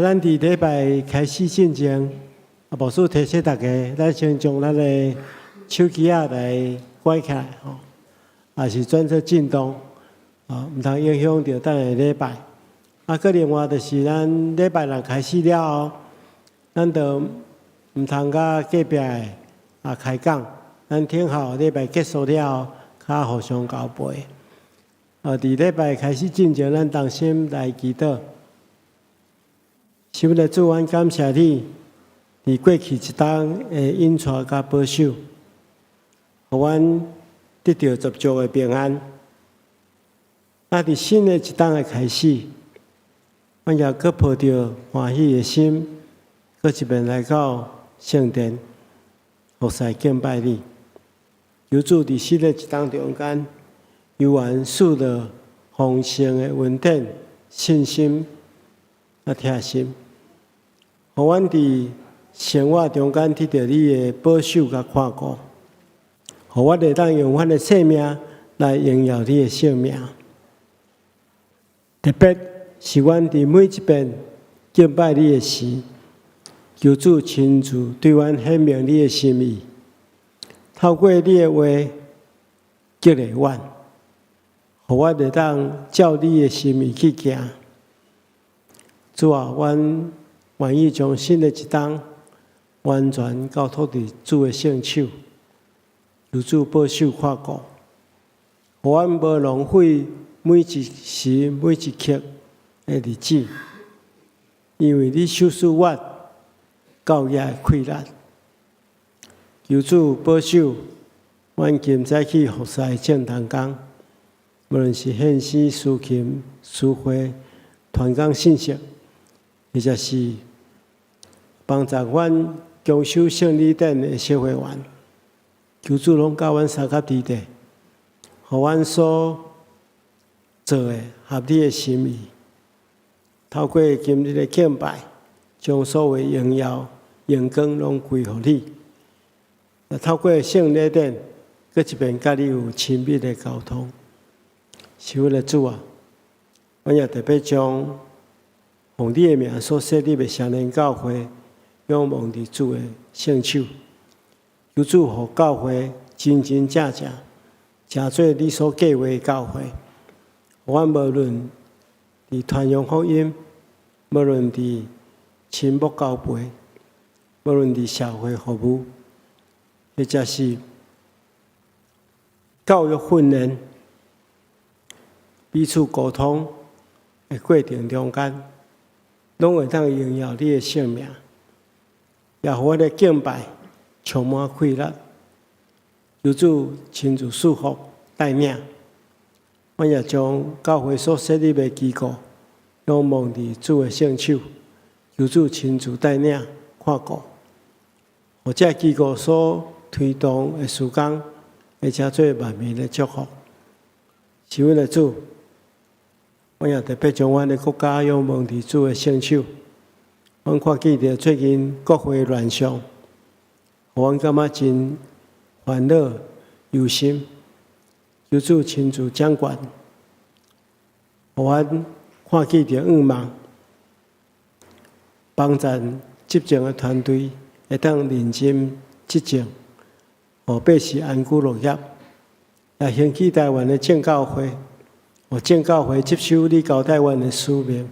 咱伫礼拜开始进前，牧师提醒大家，咱先将咱的手机来关起来吼，也是转做震动，毋通影响到咱的礼拜。佮另外就是咱礼拜六开始了后，咱就毋通甲隔壁的开讲，咱听候礼拜结束了后，较互相交陪。伫礼拜开始进前，咱同心来祈祷。是为了主，阮感谢你，伫过去一冬的引带甲保守，互阮得到十足的平安。伫新的一冬的开始，阮也搁抱着欢喜的心，搁一遍来到圣殿，服侍敬拜你。求主伫新的一冬中间，犹原赐了丰盛的恩典、信心、贴心。互阮伫生活中间得到你的保守甲看顾，互我会当用阮的生命来荣耀你的性命。特别是阮伫每一遍敬拜你的时，求主亲自对阮显明你的心意，透过你的话激励阮，互我会当照你的心意去行。主啊，阮愿意将新的一冬完全交托伫主的圣手，由主保守看顾，互阮无浪费每一时每一刻的日子，因为你手赐我教业的困难，由主保守阮今早起服侍正当工，无论是献诗、抒琴、诗会、传讲信息，或者是帮助阮强守圣礼典的小会员，求主拢教阮三甲地地，互阮所做的合你的心意。透过今日的敬拜，将所有荣耀、荣光拢归乎你。透过圣礼典，搁一遍甲你有亲密的沟通。是为了主啊，阮也特别将奉你的名所设立的成人教会，仰望伫主的圣手，求主互教会真真正正成做你所计划的教会。阮无论伫传扬福音，无论伫亲睦交陪，无论伫社会服务，或者是教育训练、彼此沟通的过程中间，拢会当荣耀你的性命，也互我的敬拜充满快乐。求主亲自赐福带领，我也将教会所设立的机构仰望伫主的圣手，求主亲自带领看顾，互这机构所推动的事工，会成做万民的祝福。是为了主，我也特别将阮的国家仰望伫主的圣手。阮看见着最近国会乱象，互阮感觉真烦恼、忧心。求主亲自掌管，互阮看见着愿望，帮助执政的团队会当认真执政，互百姓安居乐业，也兴起台湾的正教会，互正教会接受你交代阮的使命。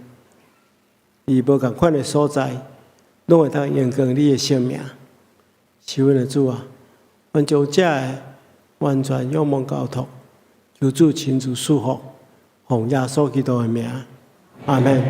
伫无共款的所在，拢会当荣光你的性命。是为了主啊，阮将这个完全仰望交托，求主亲自赐福，奉耶稣基督的名，阿门。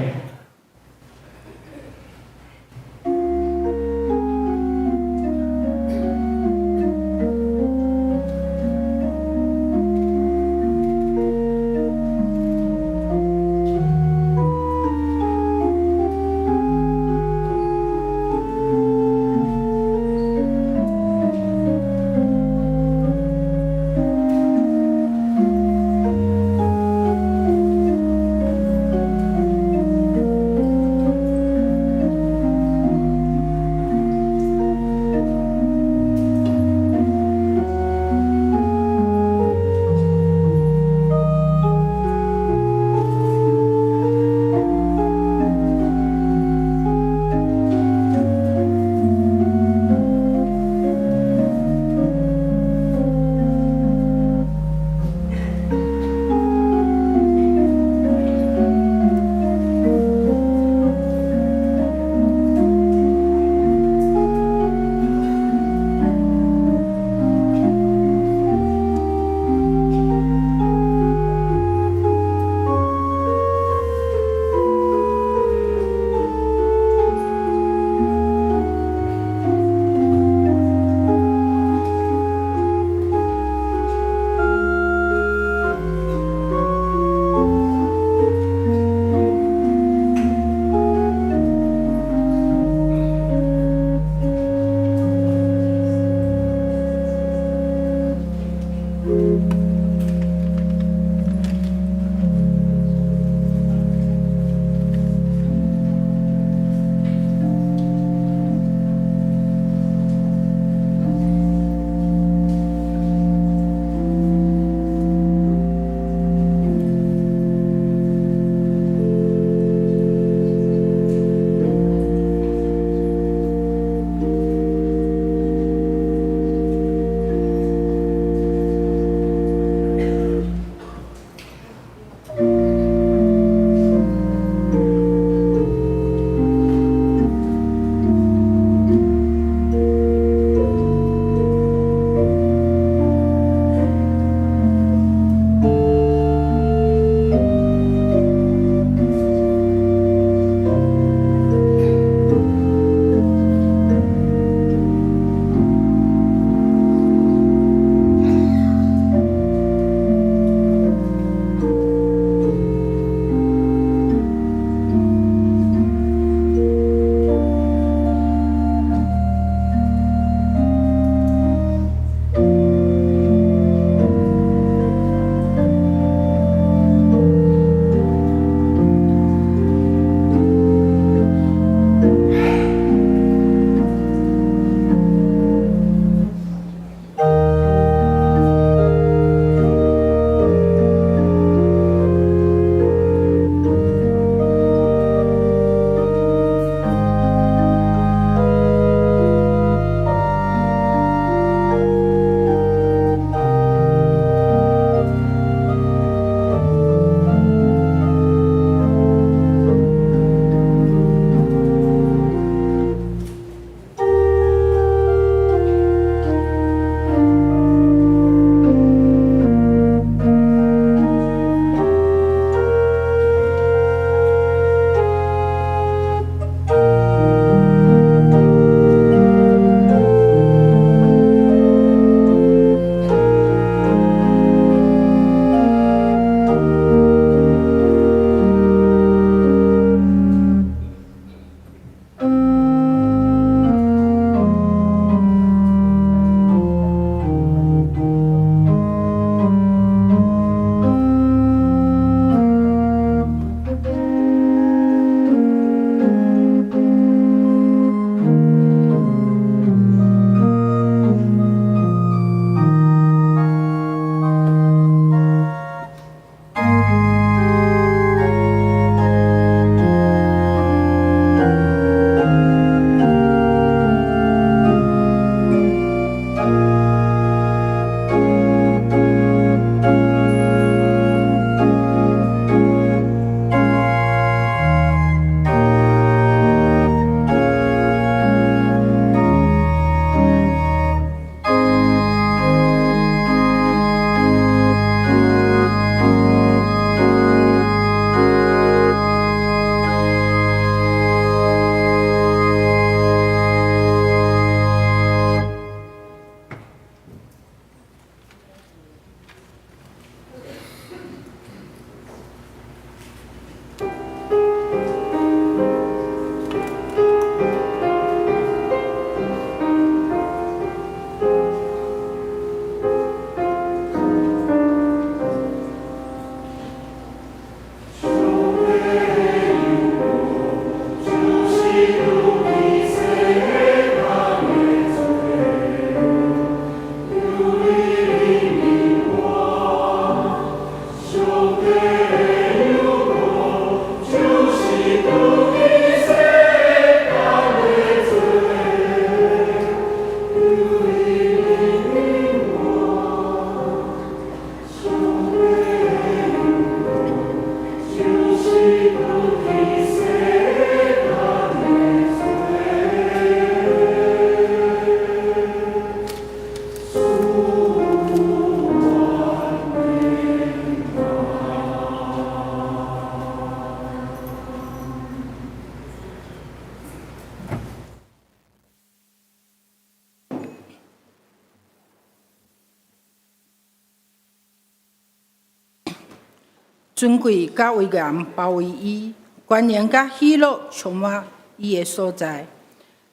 尊贵甲威严包围伊，观念甲喜乐充满伊的所在。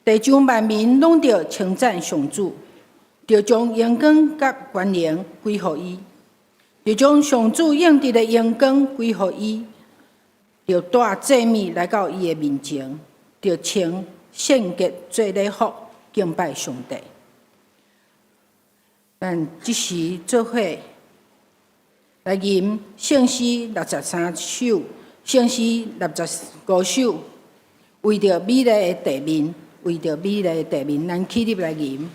地上万民拢着称赞上主，着将荣光甲观念归互伊，着将上主应得的荣光归互伊，着带祭物来到伊的面前，着穿圣洁做礼服敬拜上帝。咱即时做伙来吟圣诗63首、圣诗65首，为着美丽的地面，为着美丽的地面，咱起立来吟。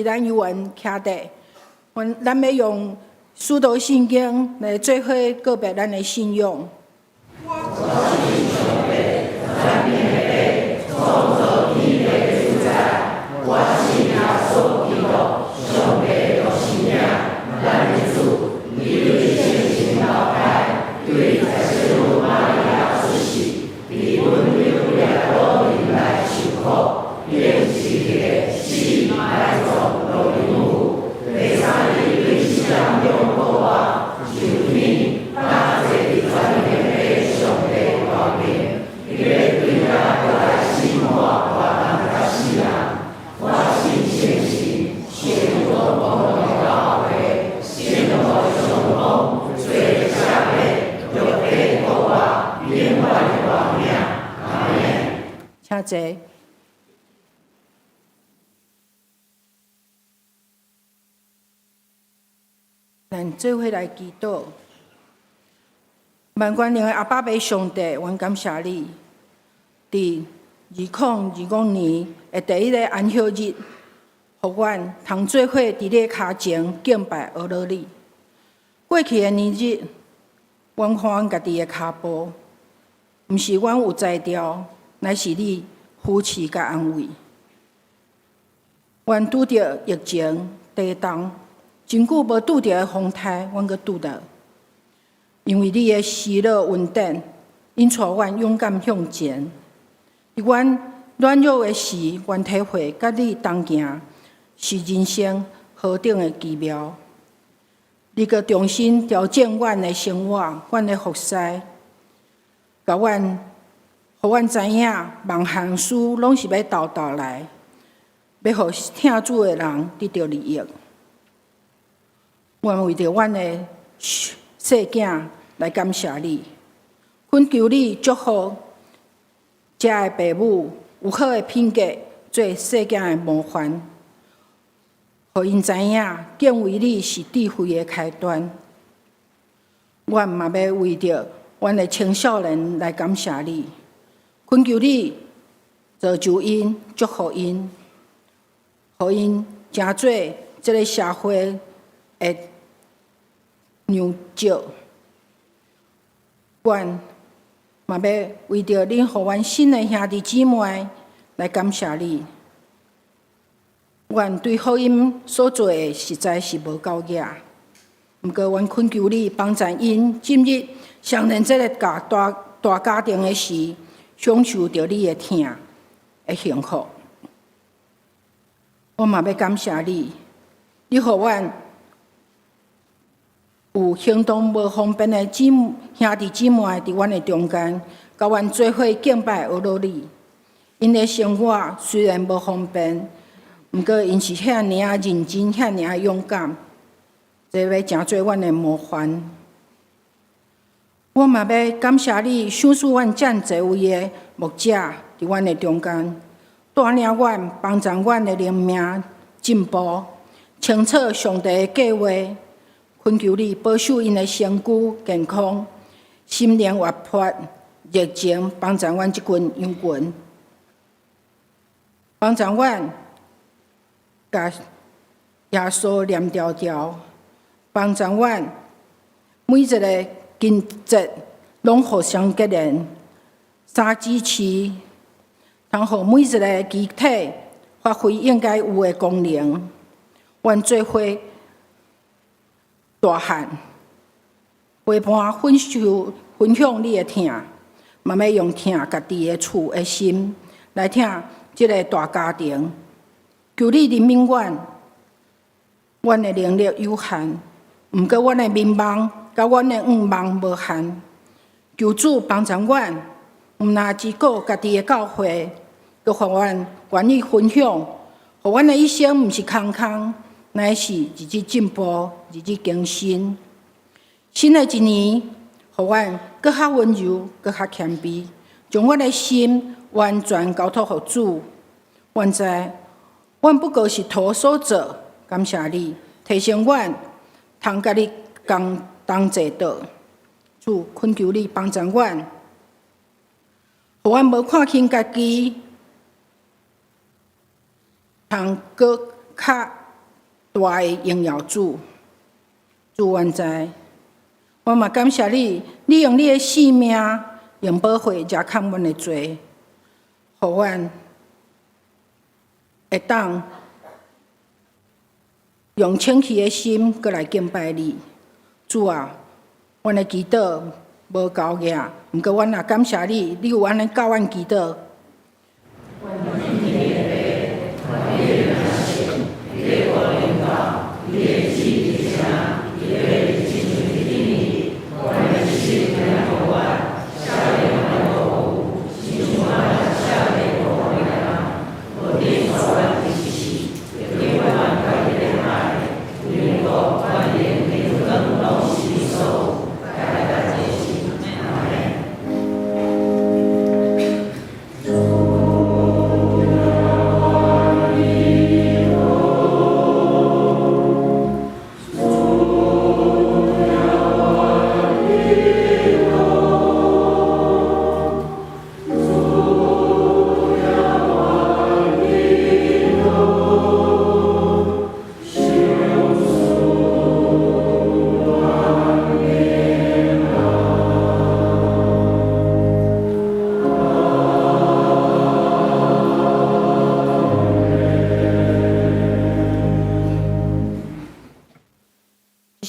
咱有缘徛地，咱要用使徒圣经来做伙告别咱的信仰。向用国王，求你把这一传的济。咱做伙来祈祷。万关灵的阿爸爸上帝，阮感谢你，伫2025年的第一个安息日，互阮通做伙伫你脚前敬拜阿罗你。过去的年日，阮看阮家己的骹步，毋是阮有才调，乃是你扶持甲安慰。阮拄着疫情地动，真久无拄着的风台，阮阁拄着。因为你的喜乐稳定，因带阮勇敢向前。伫阮软弱的时，阮体会甲你同行是人生何等的奇妙。你阁重新调整阮的生活，阮的服侍，甲阮，互阮知影，万项事拢是要斗来，要互听主的人得到利益。阮为着阮的细囝来感谢你，恳求你祝福遮的父母有好的品格，做细囝的模范，互因知影敬畏你是智慧的开端。阮嘛要为着阮的青少年来感谢你，恳求你造就因，祝福因，互因成做这个社会的牛角。阮嘛要为着恁互阮新的兄弟姊妹来感谢你。阮对福音所做的实在是无够额，毋过阮恳求你帮助因进入相连这个大家庭的时，享受着你的疼的幸福。我嘛要感谢你，你互阮有行动无方便的兄弟姊妹伫阮的中间，甲阮做伙敬拜阿罗你。因的生活虽然无方便，毋过因是遐尔认真、遐尔勇敢，这要成做阮的模范。我嘛要感谢你，赏赐阮遮侪位的牧者伫阮的中间，带领阮、帮助阮的灵命进步，清楚上帝的计划。恳求你保守因的身躯健康，心灵活泼、热情，帮助阮即群羊群，帮助阮甲耶稣念条条，帮助阮每一个经节拢互相结连，相支持，通互每一个肢体发挥应该有的功能。阮做伙大汉陪伴分享你的疼，嘛要用疼家己的厝的心来疼这个大家庭。求你怜悯阮，阮的能力有限，毋过阮的民望甲阮的愿望无限。求主帮助阮，毋但只顾家己的教会，阁互阮愿意分享，互阮的一生毋是空空。乃是日日进步，日日更新。新的一年，互阮搁较温柔，搁较谦卑，将阮的心完全交托互主。阮知，阮不过是徒所做，感谢你提升阮，通甲你同坐道。主恳求你帮助阮，互阮无看轻家己，通搁较大的荣耀主，主愿知，我嘛感谢你，你用你的性命，用保护遮抗阮的罪，互阮会当用清气的心，过来敬拜你。主啊，阮的祈祷无够额，毋过阮也感谢你，你有安尼教阮祈祷。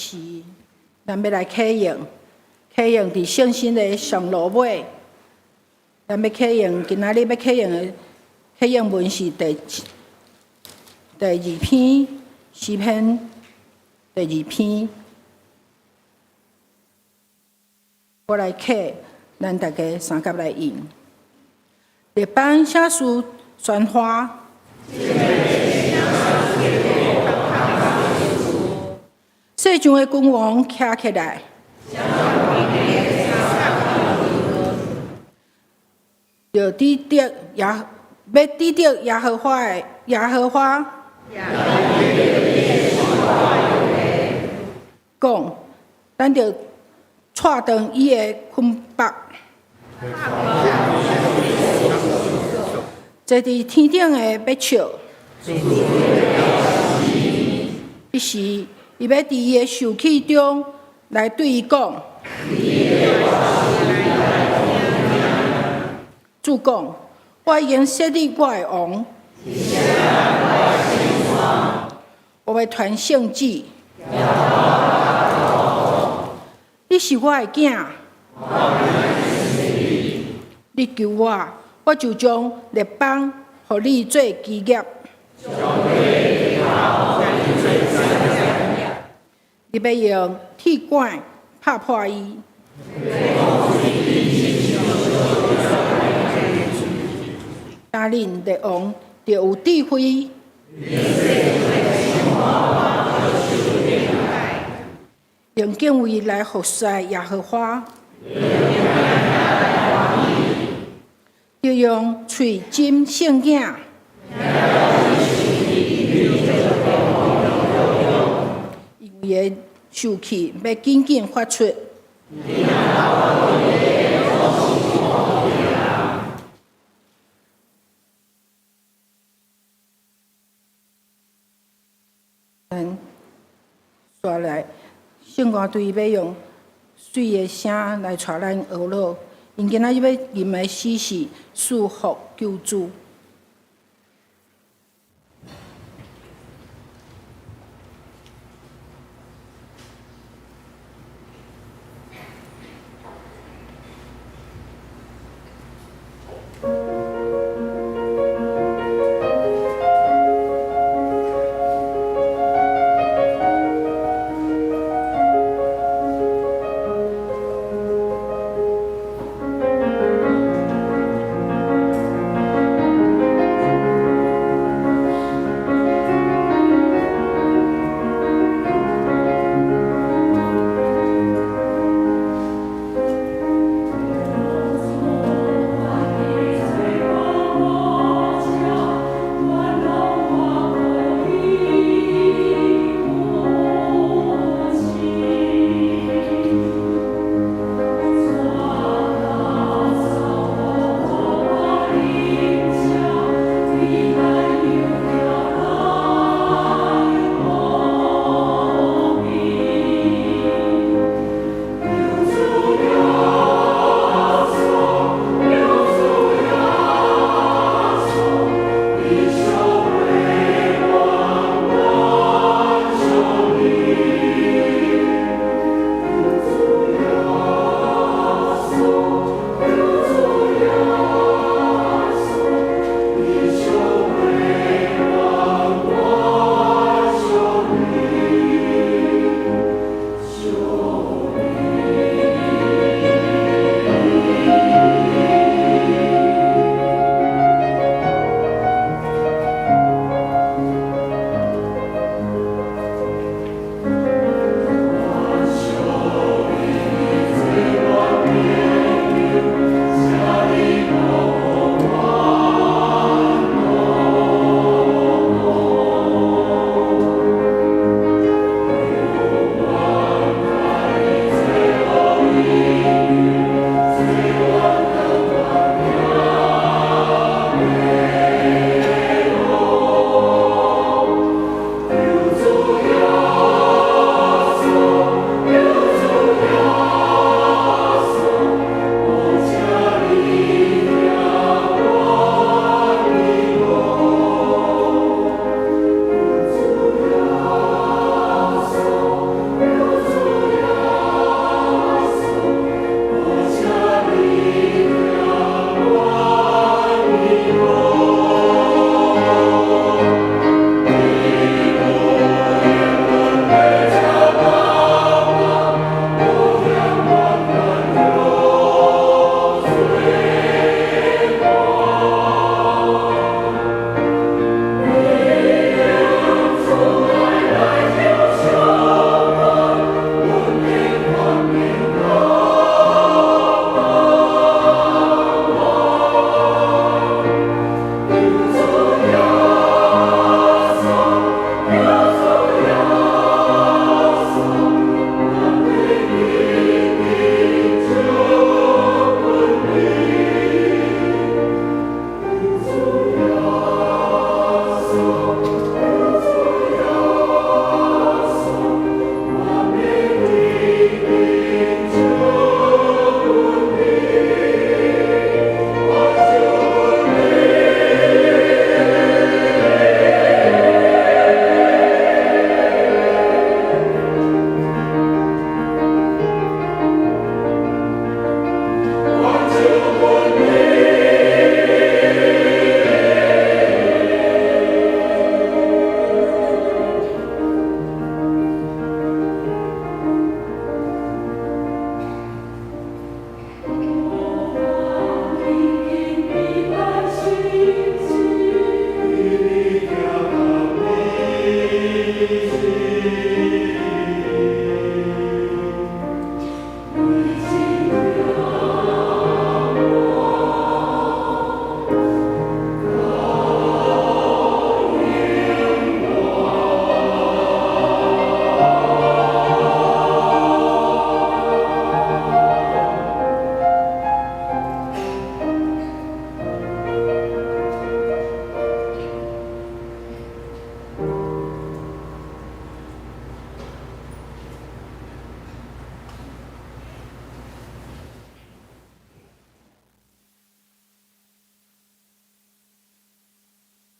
是咱要来启用伫圣经的上路尾，咱要启用今仔日要启用的启用文是第二篇诗篇第2篇，我来启，咱大家三甲来用。列邦写书宣花，世上的君王徛起来，要抵得耶和华的耶和华讲，咱着踹断伊的捆绑。坐伫天顶的要笑，彼时伊要伫伊的受气中来对伊讲。主讲：我已经设立我的王，我要传圣旨。你是我的囝，你求我，我就将列邦互你做基业。你要用铁管拍破伊，但恁列王就有智慧。用敬畏来服侍耶和华，要用喙斟圣囝，因为伊的受气要紧紧发出。咱刷来。圣歌队要用水的声来带咱学乐，因今仔日要吟的诗是束缚救主。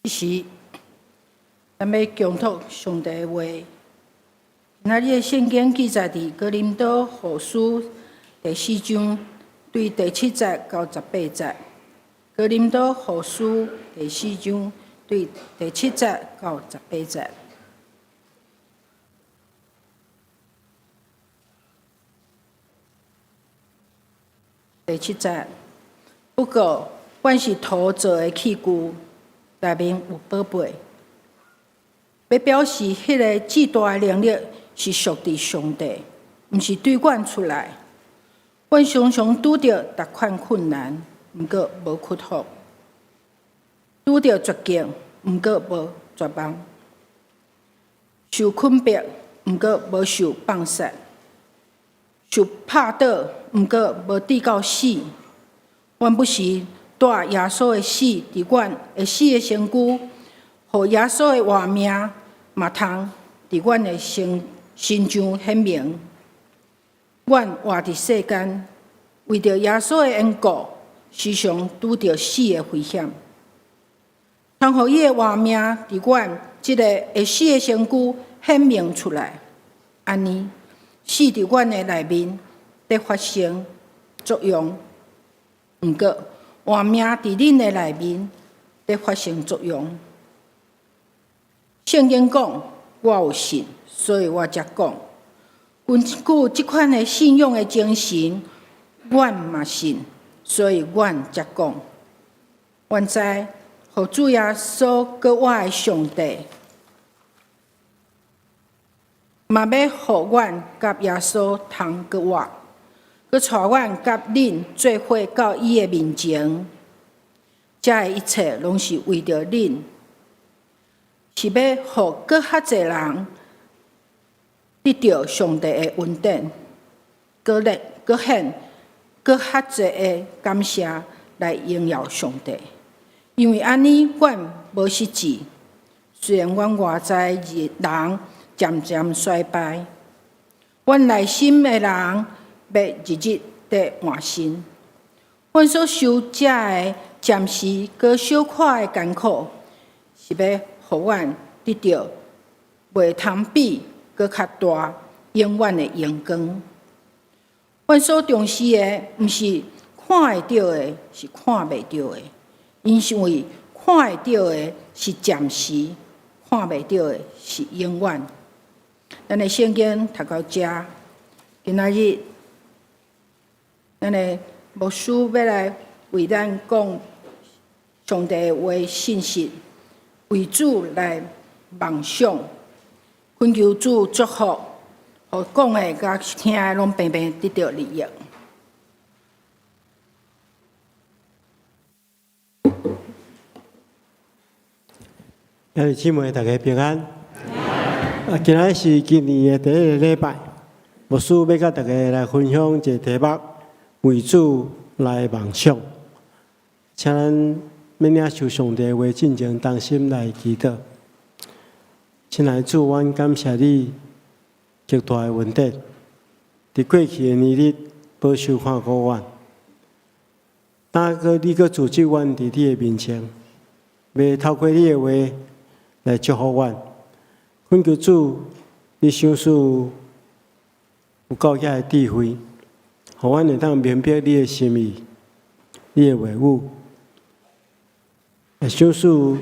即时，咱要共读上帝的话。那日的圣经记载伫哥林多后书第4章对第7节到18节。哥林多后书第4章对第7节到18节。第7节，不过，阮是土做的器具，内面有宝贝，要表示迄个至大的能力是属伫上帝，毋是对阮出来。阮常常拄着逐款困难，毋过无屈服；拄着绝境，毋过无绝望；受困迫，毋过无受放杀；受拍倒，毋过无抵到死。阮不是带耶稣的死伫阮会死的身躯，互耶稣的活命嘛通伫阮的身上显明。阮活伫世间，为着耶稣的缘故，时常拄着死的危险。通互伊的活命伫阮即个会死的身躯显明出来，安尼死伫阮的内面得发生作用。毋过活命伫恁的内面得发生作用。圣经讲，我有信，所以我才讲。根据即款的信仰的精神，阮嘛信，所以阮才讲。阮知，互主耶稣搁我的上帝，嘛要互阮甲耶稣通搁活，搁带阮甲恁做伙到伊的面前。遮的一切拢是为着恁，是要互搁较侪人得到上帝的恩典，搁显搁较侪的感谢来荣耀上帝。因为安尼，阮无失志。虽然阮外在人渐渐衰败，阮内心的人要日日得换新。阮所受遮的暂时搁小可的艰苦，是要互阮得到袂通比搁较大永远的荣光。阮所重视的，毋是看会到的，是看袂到的。因为看会到的是暂时，看袂到的是永远。咱的圣经读到遮，今仔日，咱的牧师要来为咱讲上帝的话信息，为主来梦想，恳求主祝福，互讲的甲听的拢平平得到利益。兄弟姊妹，大家平安。今仔是今年的第一个礼拜，牧师要甲大家来分享一个题目：为主来梦想。请咱要领受上帝话，进前当心来祈祷。亲爱的主，阮感谢你极大的恩典，伫过去的年日保守看顾阮，你搁组织阮伫你的面前，要透过你的话来祝福阮。恳求主，你赏赐有够遐的智慧，互阮会当明白你的心意、你的话语，会赏赐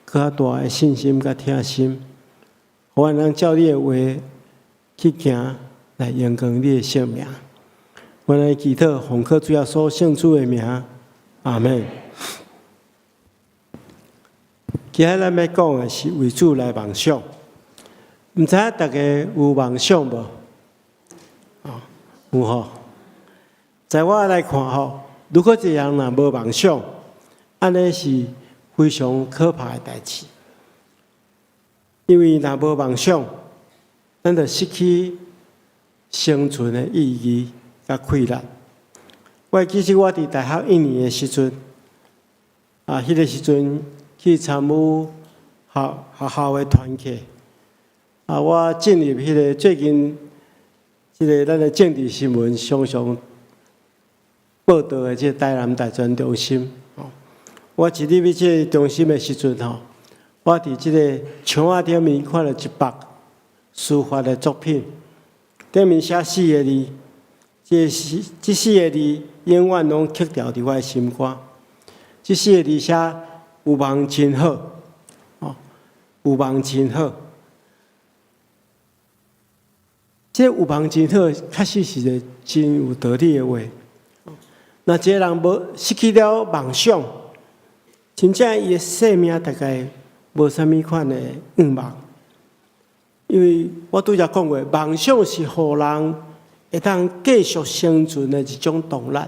更较大的信心甲听心，互阮能照你的话去行，来荣光你的圣名。阮来祈祷，奉靠主耶稣圣主的名，阿门。今仔咱要讲的是为主来梦想。毋知影大家有梦想无？有吼。在我来看吼，如果一个人若无梦想，安尼是非常可怕的代志。因为若无梦想，咱就失去生存的意义甲快乐。我记起我伫大学1年的时阵，迄个时阵去参与学校的团契。我进入迄个最近，咱的政治新闻常常报道的台南大专中心。我一入去这个中心的时阵我伫即个墙仔顶面看到一幅书法的作品，顶面写4个字，这4个字永远拢刻牢伫我的心肝。这4个字写有梦真好，有梦真好。这有梦真好，确实是一个真有道理的话。若一个人无失去了梦想，真正伊的生命大概无啥物款的愿望。因为我拄则讲过，梦想是互人会当继续生存的一种动力。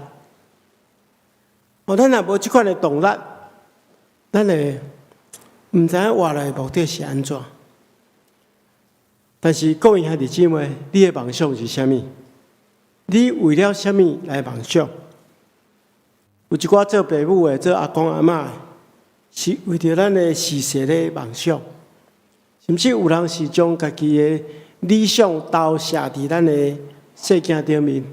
咱若无即款的动力，咱会毋知影活来的目的是安怎。但是各位兄弟姊妹，你的梦想是啥物？你为了啥物来梦想？有一寡做爸母的、做阿公阿嬷的，是为着咱的事实的梦想，甚至有人是将家己的理想投射伫咱的世界顶面，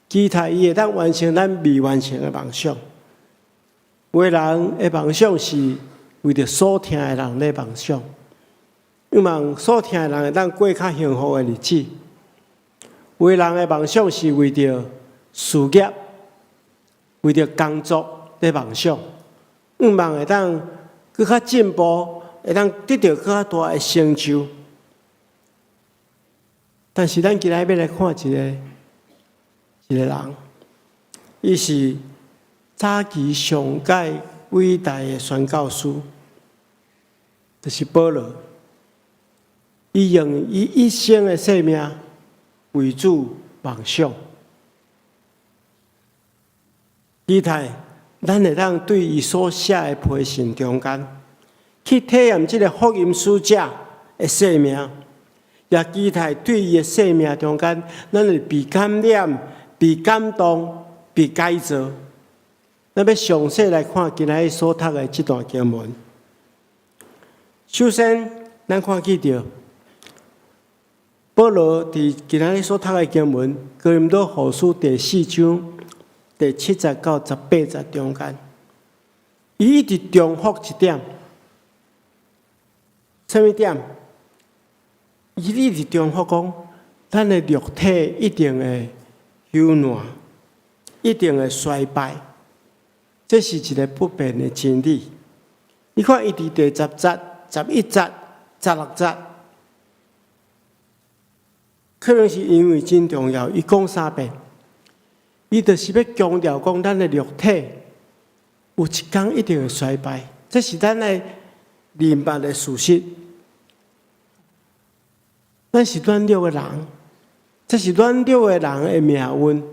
期待伊会当完成咱未完成的梦想。有的人的梦想是为着所听的人的梦想，希望所听的人会当过较幸福的日子。有的人的梦想是为着事业。为着工作的梦想，希望会当更较进步，会当得到更较大的成就。但是咱今日要来看一个人，伊是早期上界伟大的宣教师，就是保罗。伊用伊一生的生命为主梦想。期待咱会当对伊所写的批信中间，去体验这个福音使者的生命，也期待对伊的生命中间，咱会被感染、被感动、被改造。咱要详细来看今日所读的这段经文。首先，咱看见到保罗伫今日所读的经文，哥林多后书第4章。第70到18节中间，伊一直重复一点，什么点？伊一直重复讲，咱的肉体一定会朽烂，一定会衰败，这是一个不变的真理。你看，伊伫第10节、11节、16节，可能是因为真重要，伊讲3遍。伊就是要强调讲，咱的肉体有一天一定会衰败，这是咱的明白的事实。咱是软弱的人，这是软弱的人的命运，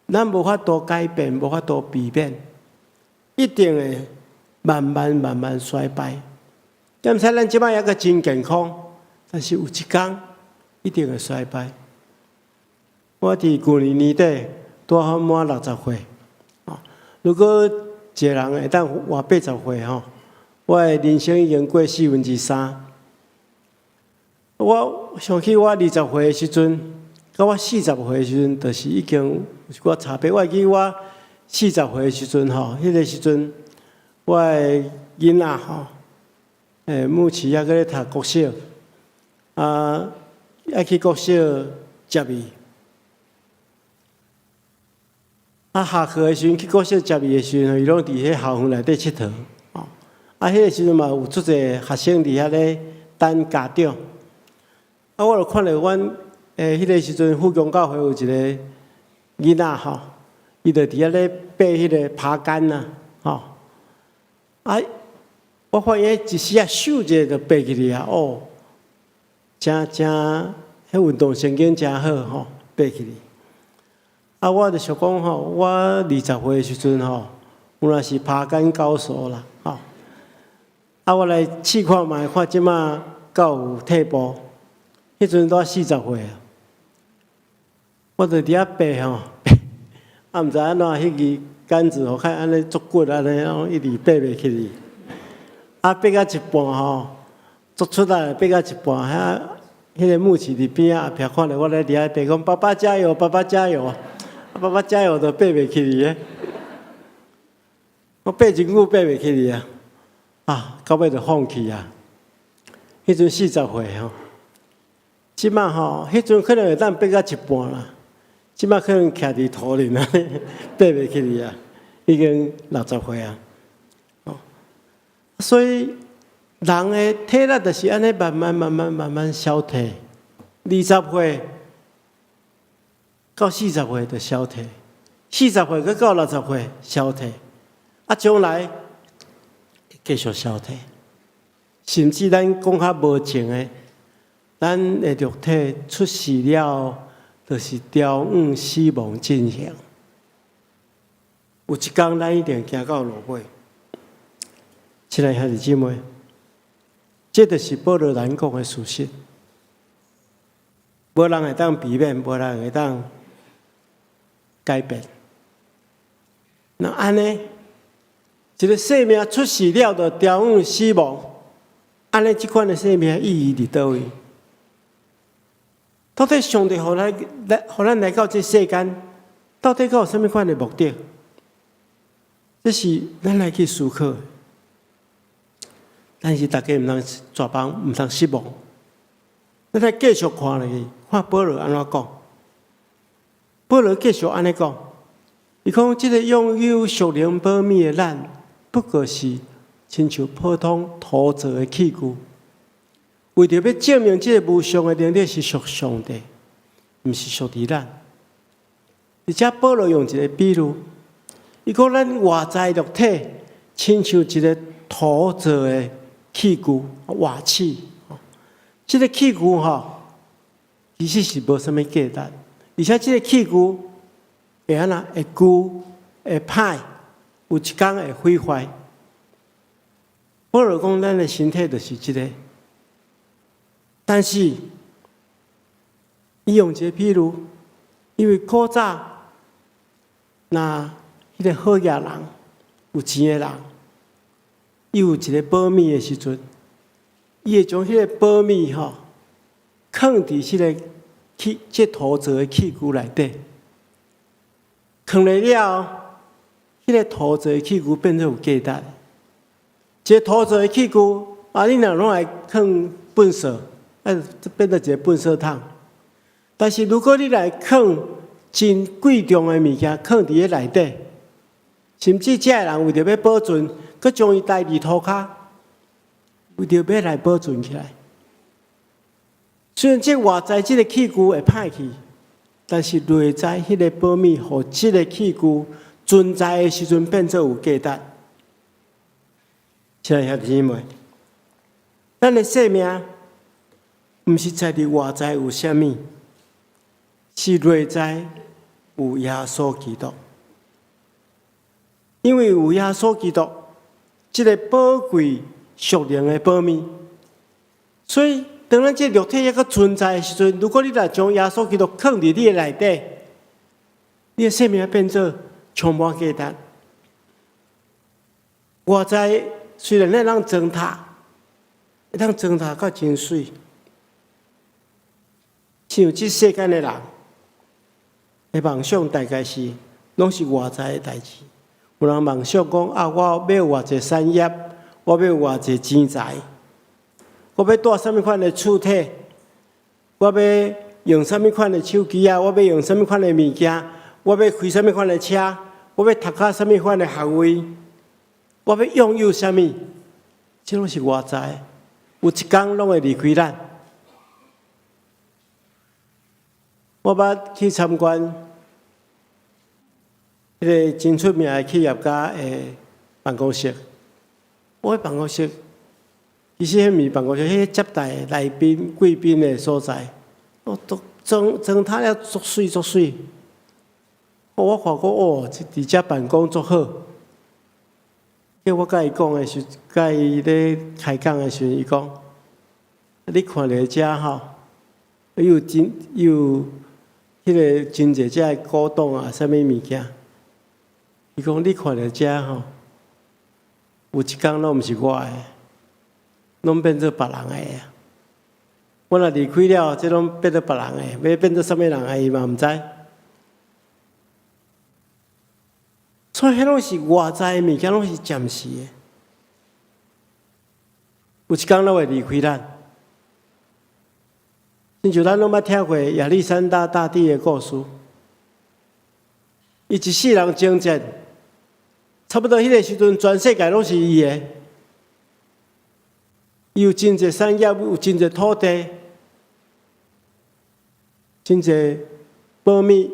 咱无法度改变，无法度避免，一定会慢慢衰败。但是咱即摆也个真健康，但是有一天一定会衰败。我伫去年年底。拄好满60岁，如果一个人会当活80岁吼，我的人生已经过3/4。我想起我20岁的时阵，甲我40岁的时阵，就是已经有一寡差别。我记我40岁的时阵吼，迄个时阵我的囡仔吼，目前还搁咧读国小，要去国小接伊。下课的时阵去国小接伊的时阵，伊拢伫迄校园内底佚佗。迄个时阵嘛有足侪学生伫遐咧等家长。我就看到阮迄个时阵富强教会有一个囡仔吼，伊就伫遐咧爬迄个爬杆呐，我发现一时手者就爬起来啊，真迄运动神经真好吼，爬起来。我就想讲吼，我20岁的时阵吼，有若是爬杆高手啦，我来试看卖，看即马敢有退步。迄阵都40岁啊，我就伫遐爬吼，毋知安怎迄支杆子吼，看安尼足骨安尼，一直爬袂起哩。爬到一半吼，足出来爬到一半，迄个母亲伫边仔后壁看到我咧伫遐爬，讲爸爸加油，爸爸加油。爸爸加油，都爬袂起哩诶！我爬真久爬袂起哩啊！到尾就放弃啊。迄阵40岁吼，即马吼，迄阵可能会当爬到一半啦，即马可能徛伫土林啊，爬袂起哩啊，已经60岁啊。所以人的体力就是安尼慢慢消退，20岁到40岁就消退，40岁到60岁消退，将来继续消退，甚至咱讲较无情的，咱的肉体出世了，就是凋黄死亡进行。有一天，咱一定行到落尾。亲爱兄弟姊妹，这就是保罗咱讲的事实。无人会当避免，无人会当改变。那安尼，一个生命出世了就凋黄死亡，安尼这款的生命意义伫倒位？到底上帝互咱来到这世间，到底有什么款的目的？这是咱来去思考的。但是大家毋通绝望，毋通失望。咱来继续看落去，看保罗安怎讲。保罗继续安尼讲，伊讲即个拥有属灵保密的咱，不过是亲像普通土造的器具，为着要证明即个无上的能力是属上帝，毋是属于咱。而且保罗用一个比喻，伊讲咱外在肉体亲像一个土造的器具瓦器，这个器具其实是无什么价值，而且这个器具会安那会旧会歹，有一天会毁坏。保罗讲，咱的身体就是这个，但是伊用一个比喻，因为古早那迄个好野人，有钱的人。伊有一个保密的时阵，伊会将迄个保密放伫迄个这土造的器具内底，放了了，迄个土造的器具变做有价值。这土造的器具，你若拢来放粪扫，变做一个粪扫桶。但是如果你来放真贵重的物件，放伫个内底，甚至这人为着要保存。佮将伊带伫涂骹，为着要来保存起来。虽然这外在这个器具会歹去，但是内在迄个保密，互这个器具存在的时阵变做有价值。亲爱兄弟姊妹，咱的生命毋是在伫外在有啥物，是内在有耶稣基督。因为有耶稣基督。这个宝贵属灵的保密，所以当咱这肉体还阁存在的时阵，如果你来将耶稣基督放伫你的内底，你的生命变做充满价值。外在虽然咱能装塔，会当装塔到真水，像这世间的人的梦想，大概是拢是外在的代志。有人梦想讲我要有偌济产业，我要有偌济钱财，我要带什么款的厝体，我要用什么款的手机啊，我要用什么款的物件，我要开什么款的车，我要读到什么款的学位，我要拥有什么，这拢是外在，有一天拢会离开咱。我捌去参观。迄个真出名的企业家的办公室，我的办公室其实迄毋是办公室，迄接待来宾、贵宾的所在，都装塔了足水足水。我看过伫遮办公足好。叫我甲伊讲的时，甲伊咧开讲的时阵，伊讲：你看着遮有迄个真侪遮古董啊，啥物物件？伊讲：你看着遮有一天拢毋是我的，拢变做别人的啊！我若离开了，这拢变做别人的，要变做什么人的伊嘛毋知。所以迄拢是外在的物件，拢是暂时的。有一天，咱会离开咱。亲像咱拢捌听过亚历山大大帝的故事，伊一世人征战，差不多迄个时阵，全世界拢是伊的。伊有真侪产业，有真侪土地，真侪宝物。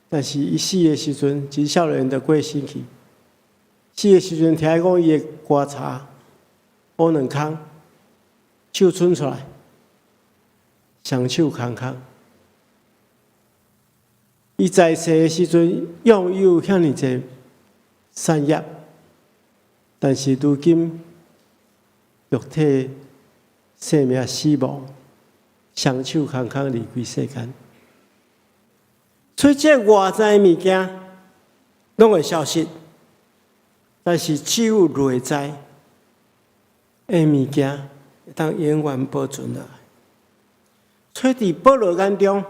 但是伊死的时阵，一少年就过身去。死的时阵，听讲伊的棺材乌两空，手伸出来，双手空空。伊在世的时阵拥有遐尼侪产业，但是如今肉体生命死亡，双手空空离开世间。所以这外在的物件拢会消失，但是只有内在的物件会当永远保存下来。所以伫保罗眼中，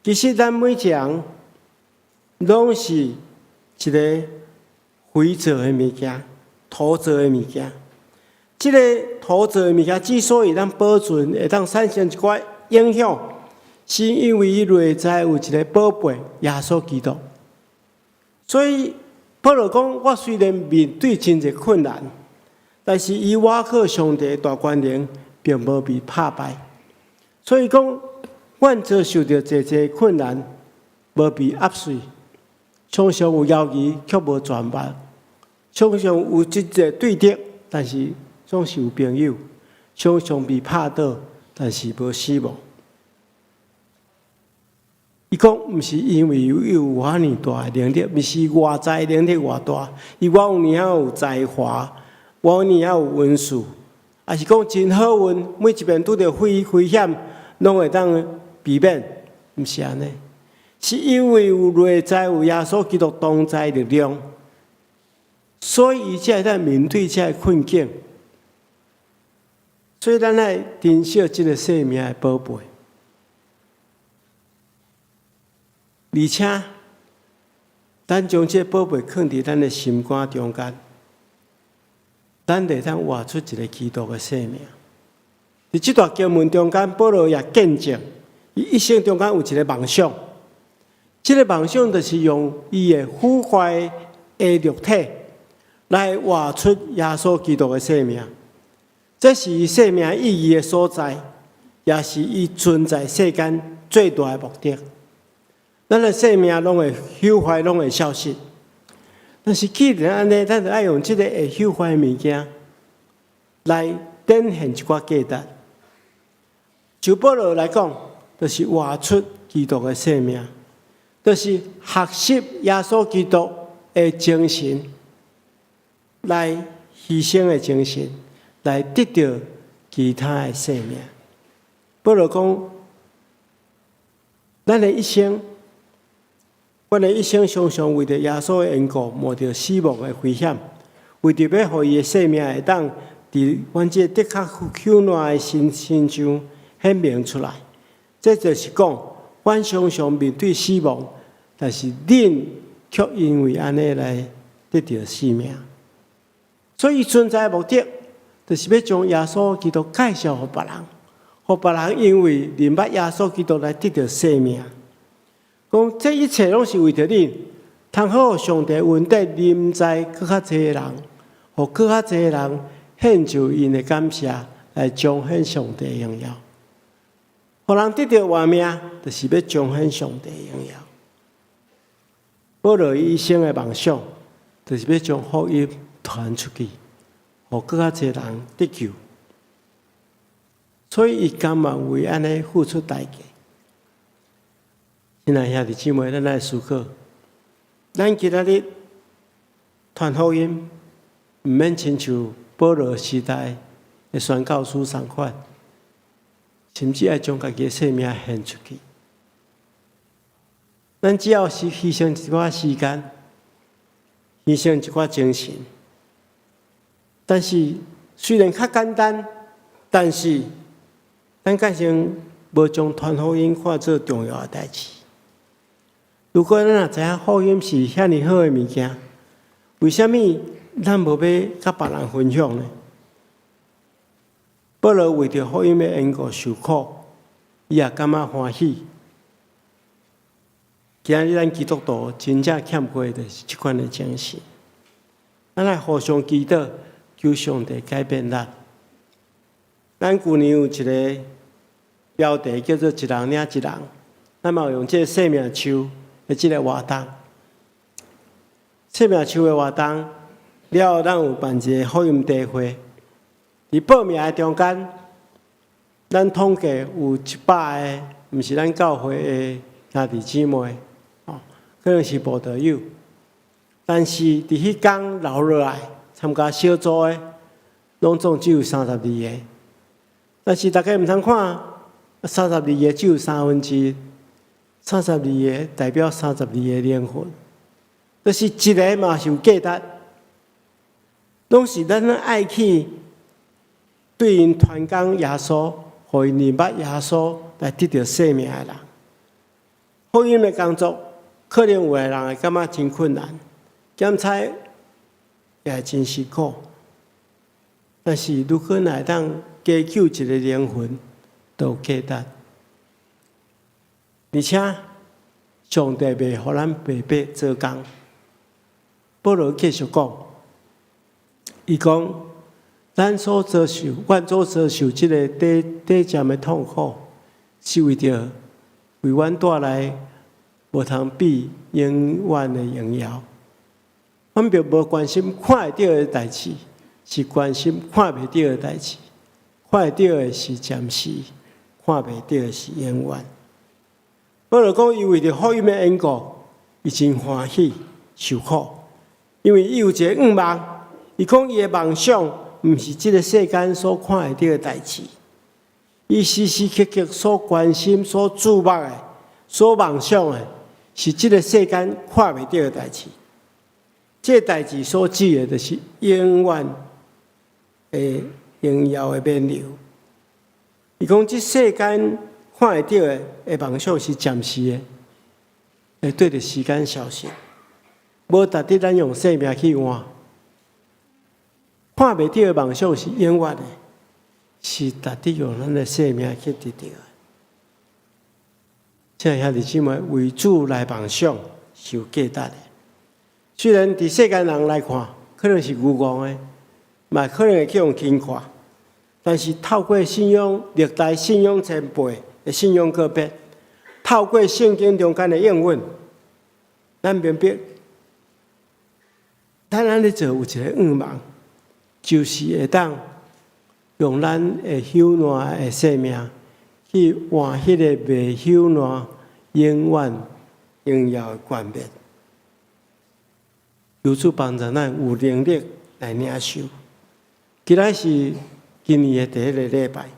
其实咱每一个人拢是一个灰做的物件、土做的物件。这个土做的物件之所以咱保存，会当产生一寡影响。是因为伊内在有一个宝贝耶稣基督，所以保罗讲：我虽然面对真侪困难，但是以我靠上帝大权能，并无被打败。所以讲，阮遭受到侪侪困难，无被压碎，常常有犹豫，却无全败；常常有一个对敌，但是总是有朋友；常常被拍倒，但是无死亡。伊讲，毋是因为有偌尼大的能力，毋是外在能力偌大，伊我有尔有才华，我有尔有文术，也是讲真好运，每一遍拄着危险，拢会当避免，毋是安尼，是因为有内在有耶稣基督同在力量，所以伊才会当面对这困境，所以咱爱珍惜这个生命的宝贝。而且，咱将这宝贝放伫咱的心肝中间，咱会当活出一个基督的生命。伫这段经文中间，保罗也见证，伊一生中间有一个梦想。这个梦想就是用伊的腐坏的肉体来活出耶稣基督的生命。这是伊生命意义的所在，也是伊存在世间最大的目的。咱的生命拢会朽坏，拢会消失。但是既然安尼，咱就爱用这个会朽坏的物件来展现一寡价值。就保罗来讲，就是活出基督的生命，就是学习耶稣基督的精神，来牺牲的精神，来得到其他的生命。保罗讲，咱的一生。阮的一生常常为着耶稣的缘故，冒着死亡的危险，为着要互伊的生命会当伫阮这的确朽烂的身上显明出来。这就是讲，阮常常面对死亡，但是恁却因为安尼来得到生命。所以存在的目的，就是要将耶稣基督介绍给别人，互别人因为认捌耶稣基督来得到生命。讲这一切拢是为着恁，通好上帝恩德临在更较侪人，互更较侪人献上因的感谢，来彰显上帝的荣耀。互人得到活命，就是要彰显上帝的荣耀。保罗一生的梦想，就是要将福音传出去，互更较侪人得救。所以伊甘愿为安尼付出代价。亲爱兄弟姊妹，咱来思考，咱今仔日传福音，毋免亲像保罗时代的宣教书同款，甚至爱将家己的生命献出去。咱只要是牺牲一寡时间，牺牲一寡精神，但是虽然较简单，但是咱改成无将传福音看作重要的代志。如果咱也知影福音是遐尼好的物件，为什么咱无要甲别人分享呢？保罗为着福音的缘故受苦，伊也感觉欢喜。今日咱基督徒真正欠缺的是这款的精神，咱来互相祈祷，求上帝改变咱。咱旧年有一个标题叫做"一人领一人"，咱嘛有用这生命树的这个活动。生命树的活动了后，咱有办一个福音大会。伫报名的中间，咱统计有100个，毋是咱教会的兄弟姊妹，可能是无道友。但是伫迄天留落来参加小组的，拢总只有32个。但是大家毋通看32个只有1/3，32个代表32个灵魂，就是一个嘛是有价值，拢是咱爱去对因传讲耶稣，互因认捌耶稣来得到生命的人。福音的工作，可能有的人会感觉真困难，检查也会真辛苦。但是如果乃当加救一个灵魂，都有价值。而且上帝袂互咱白白做工。保罗继续讲，伊讲。咱所遭受，阮所遭受这个短暂的痛苦，是为着为阮带来无通比永远的荣耀。阮并无关心看会到的代志，是关心看袂到的代志。看会到的是暂时，看袂到的是永远。保罗讲，伊为着福音的缘故，伊真欢喜受苦，因为伊有一个愿望，伊讲伊的梦想。毋是这个世间所看会到的代志，伊时时刻刻所关心、所注目的、所梦想的，是这个世间看袂到的代志。这代志所指的，就是永远的荣耀的冕旒。伊讲，这世间看会到的梦想是暂时的，会对着时间消失，无值得咱用生命去换。看袂到的梦想是永远的，是值得用咱的生命去得到的。亲爱兄弟姊妹，为主来梦想是有价值的。虽然伫世间人来看，可能是愚妄的，嘛可能会去用轻看，但是透过信仰历代信仰前辈的信仰告别，透过圣经中间的应允，咱明白，咱安尼做有一个愿望。就是会当用咱会朽烂的生命去换迄个袂朽烂、永远荣耀的冠冕。求主帮助咱有能力来领受。今仔是今年的第一个礼拜，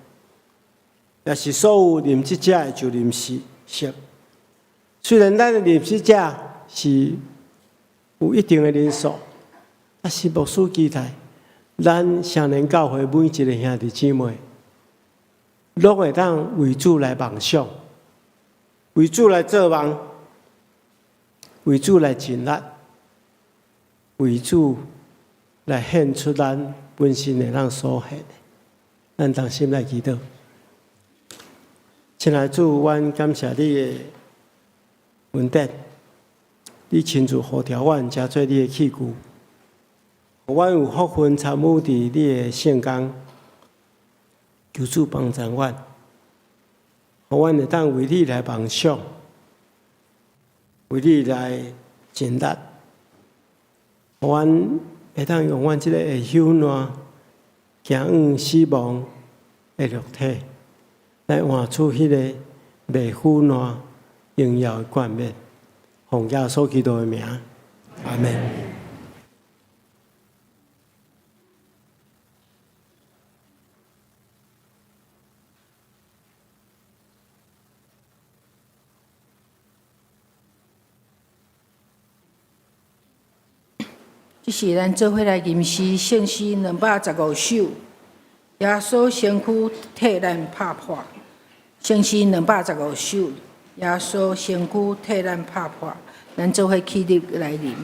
也是所有临职者的就临时息。虽然咱的临职者是有一定的人数，但是牧师期待。咱成年教会每一个兄弟姊妹，拢会当为主来梦想，为主来做梦，为主来尽力，为主来献出咱本身的咱所献的。咱同心来祈祷。亲爱的主，阮感谢你的恩典，你亲自呼召阮，加做你的器具。阮有福分参与伫你的圣工，求主帮助阮，互阮会当为你来梦想，为你来尽力，互阮会当用阮这个会朽烂、行往死亡的肉体，来换出迄个袂腐烂、荣耀的冠冕。奉耶稣基督的名，阿门。这是咱做伙来吟诗圣诗215首，耶稣身躯替咱拍破。圣诗215首，耶稣身躯替咱拍破。咱做伙起立来吟。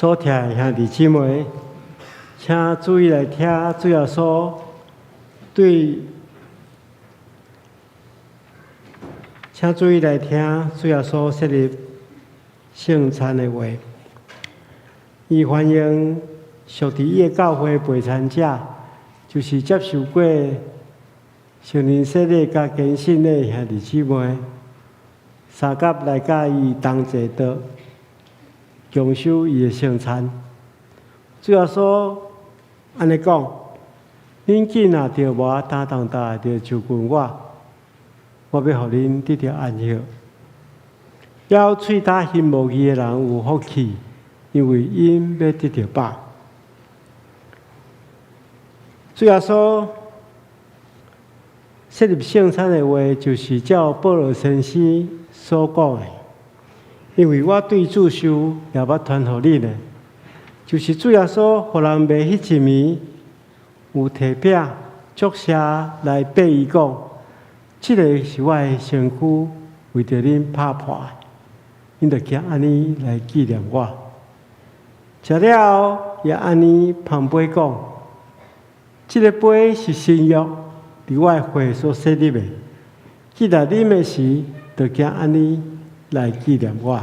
所听的兄弟姊妹，请注意来听主耶稣对，请注意来听主耶稣设立圣餐的话。伊欢迎属伫伊的教会陪餐者，就是接受过圣灵洗礼甲更新的兄弟姊妹，三甲来甲伊同齐桌，共守伊的圣餐。主要说安尼讲，恁既若着我担当大，着就近我要互恁得到安息。要喙焦心无义的人有福气，因为因要得到饱。主要说设立圣餐的话，就是照保罗先生所讲的，因为我对主受也捌传互你呢，就是主要说，互人卖迄一暝有提饼祝谢来爬伊讲，这个是我的身躯，为着恁拍破的，恁着行安尼来纪念我。食了后，也安尼旁杯讲，这个杯是新约，伫我的血所设立的。记得啉的时，着行安尼来纪念我。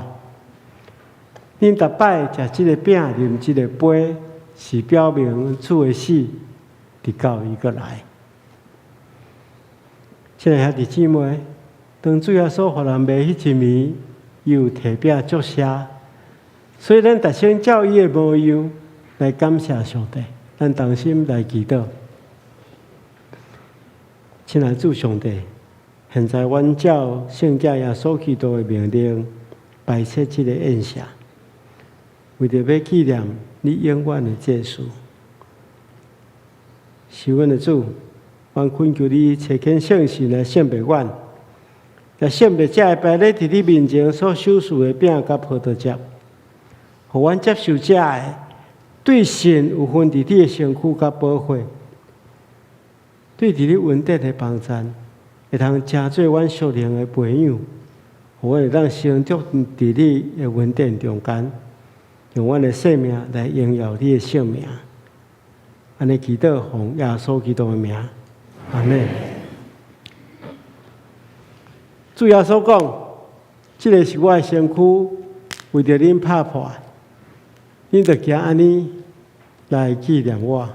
恁逐摆食这个饼，啉这个杯，是表明主的死，直到伊过来。亲爱兄弟姊妹，当主耶稣互人卖迄一暝，伊有提饼祝谢，所以咱逐生照伊的模样来感谢上帝，咱同心来祈祷。亲爱主上帝，现在阮照圣者耶稣基督的命令，摆设这个宴席，为着要纪念你永远的祭祀。是阮的主，阮恳求你找见圣神来圣别阮，来圣别这摆咧伫你面前所守护的饼甲葡萄汁，互阮接受这的对神有份伫你的身躯甲保护。对伫你稳定的帮衬，会通成做阮属灵的培养，互阮会当成长伫你的稳定中间，用阮的生命来荣耀你的圣名。安尼祈祷奉耶稣基督的名，阿门。主耶稣讲，这个是我的身躯，为着恁拍破，恁着行安尼来纪念我。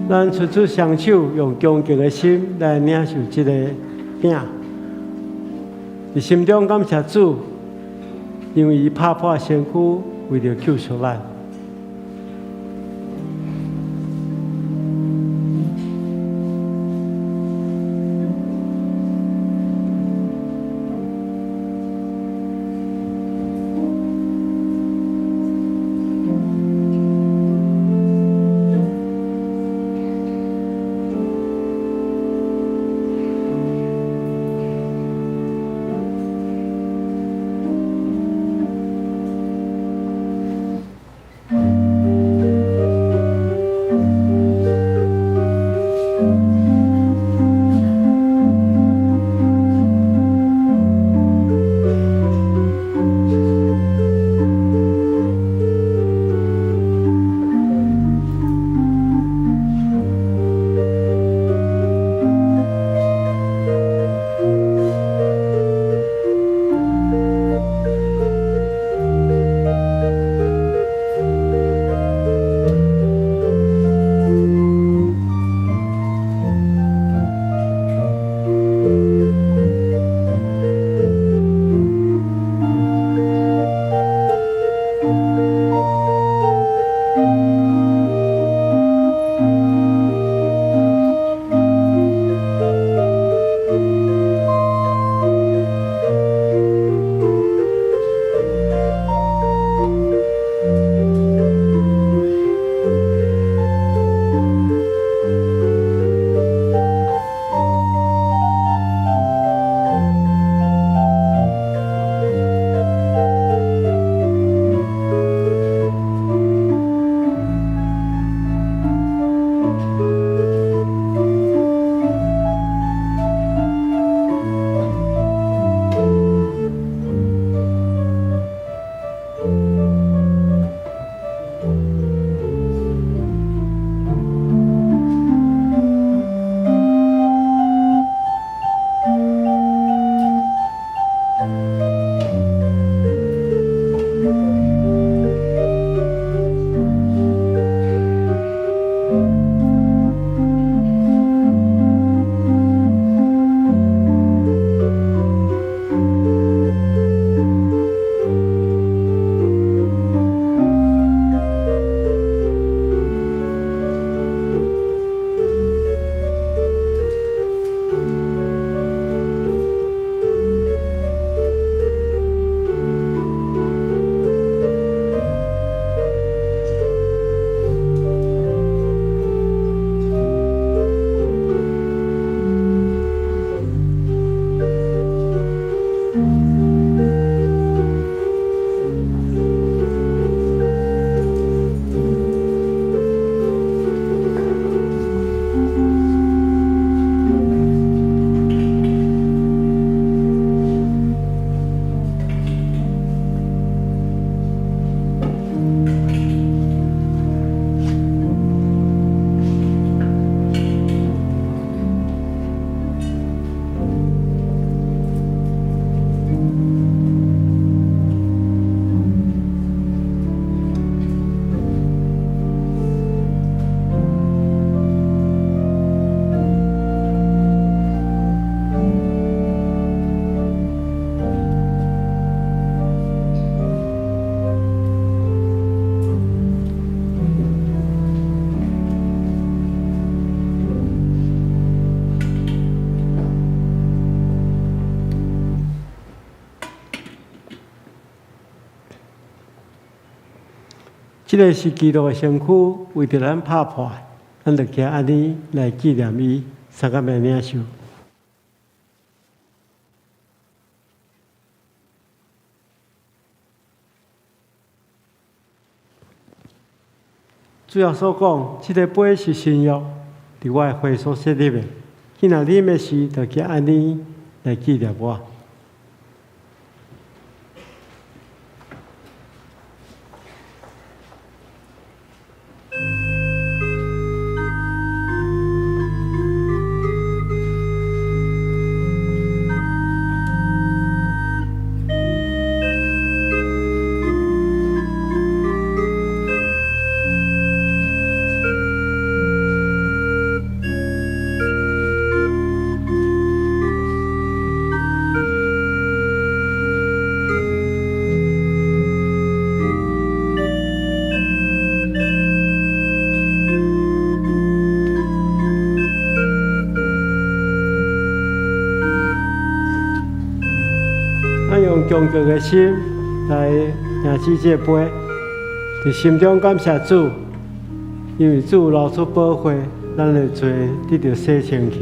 咱出出双手，用恭敬的心来领受这个饼，伫心中感谢主，因为伊拍破身躯，为了救赎咱。这个是基督的身躯，为着咱拍破，咱就加安尼来纪念伊，三个来领受。主要所讲，这个杯是新约，伫我的会所设立的。既然啉的时，就加安尼来纪念我。咱用恭敬的心来领起这杯，在心中感谢主，因为主流出宝血，咱的罪得到洗清去。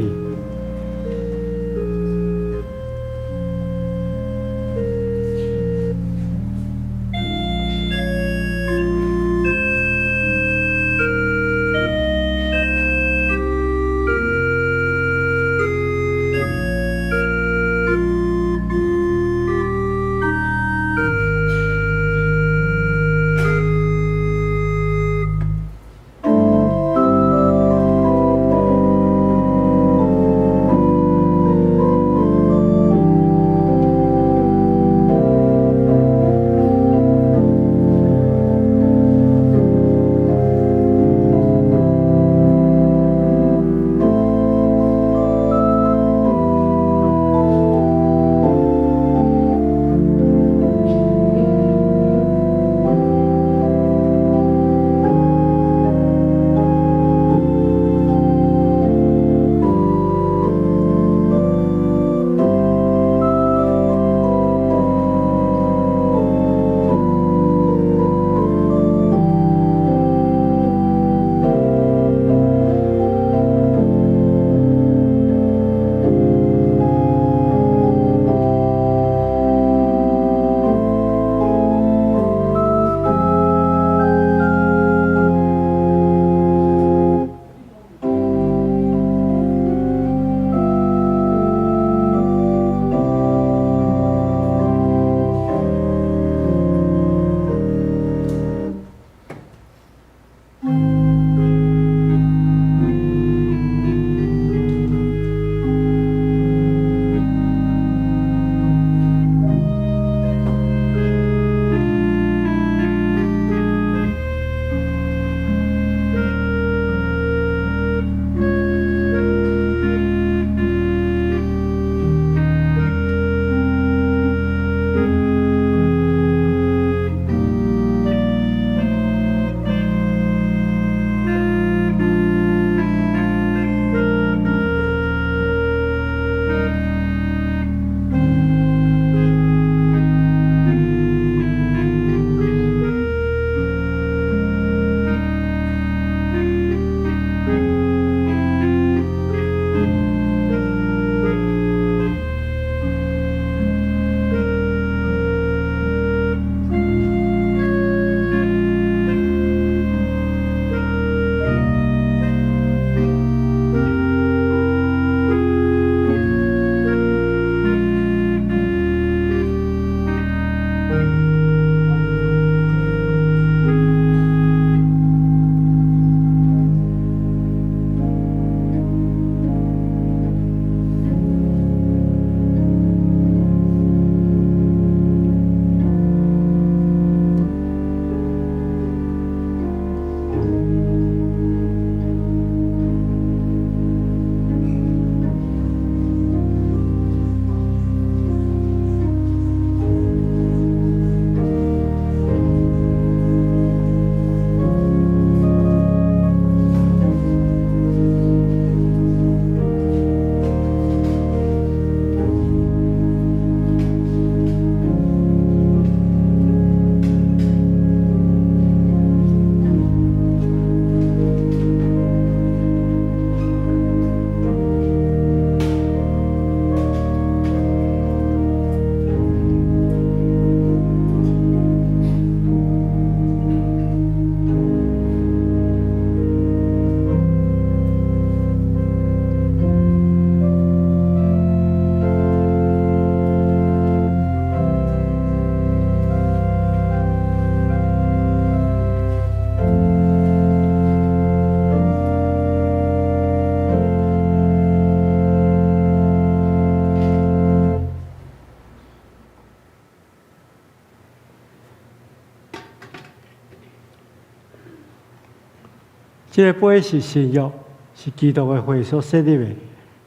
这个杯是新约，是基督的血所设立的。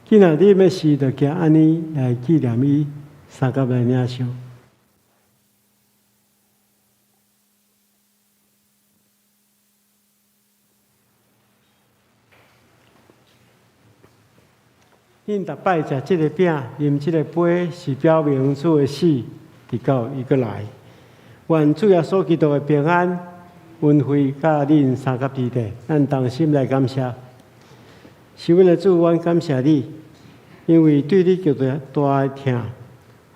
既然你要时，就行安尼来纪念伊，三甲来领受。恁逐摆食即个饼，啉即个杯，是表明主的死，直到伊过来。愿主耶稣基督的平安、恩惠，甲恁三甲之地，咱同心来感谢。是阮的主，阮感谢你，因为对你叫做大的疼，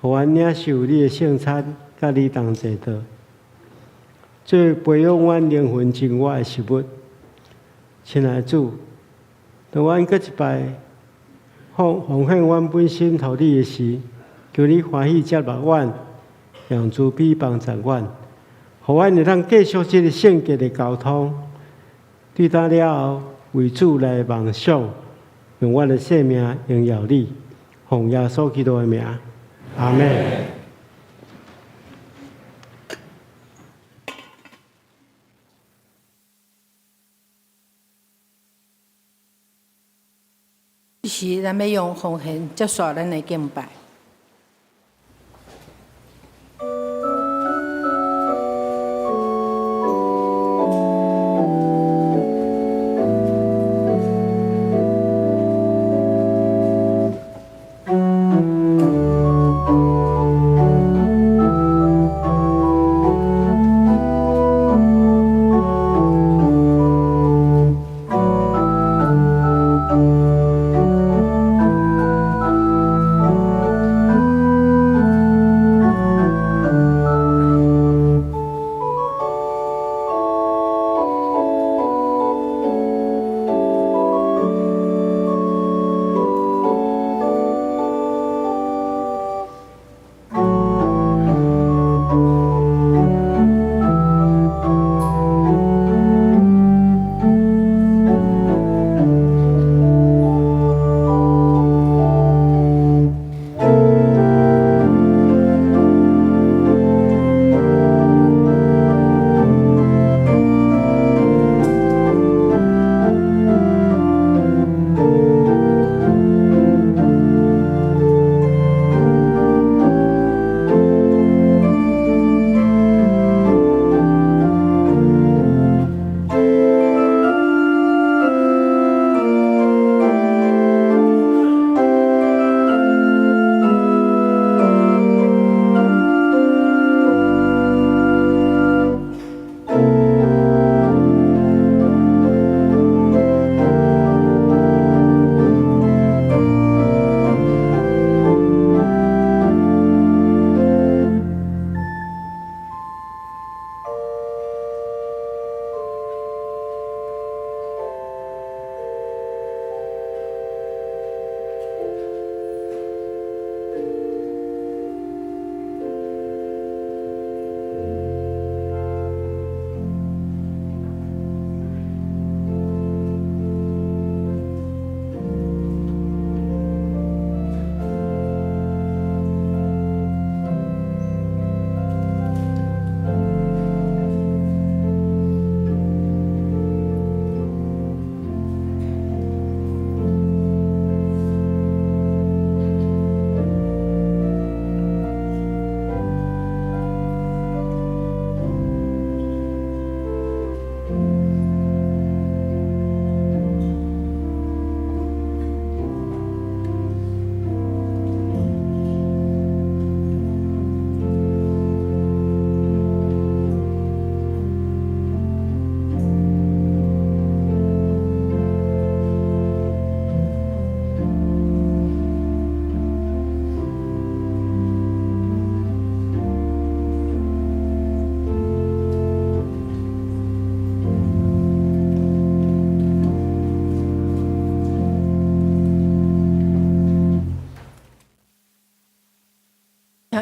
互阮领受你的圣餐，甲你同坐道，做培养阮灵魂生活的食物。亲爱的主，当阮搁一摆奉献阮本心互你的时，求你欢喜接纳阮，让慈悲帮助阮，互阮会当继续这个圣洁的交通。对答了后，为主来梦想，用阮的生命荣耀你，奉耶稣基督的名，阿门。这时，咱要用奉献结束咱的敬拜。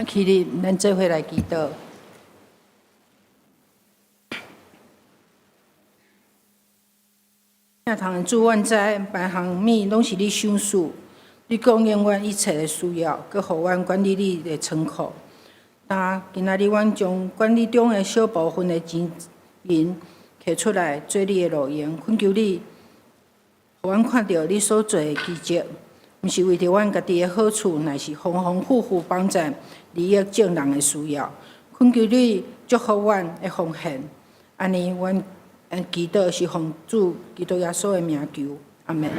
起立，咱做伙来祈祷。天主，阮知万项物拢是你赏赐，你供应阮一切的需要，佮互阮管理你的仓库。今仔日阮将管理中的小部分的钱银摕出来做你的路用，恳求你，互阮看到你所做的奇迹，毋是为着阮家己的好处，乃是丰丰富富帮助利益众人的需要。恳求你祝福阮的奉献，安尼阮祈祷是奉主基督耶稣的名求，阿门。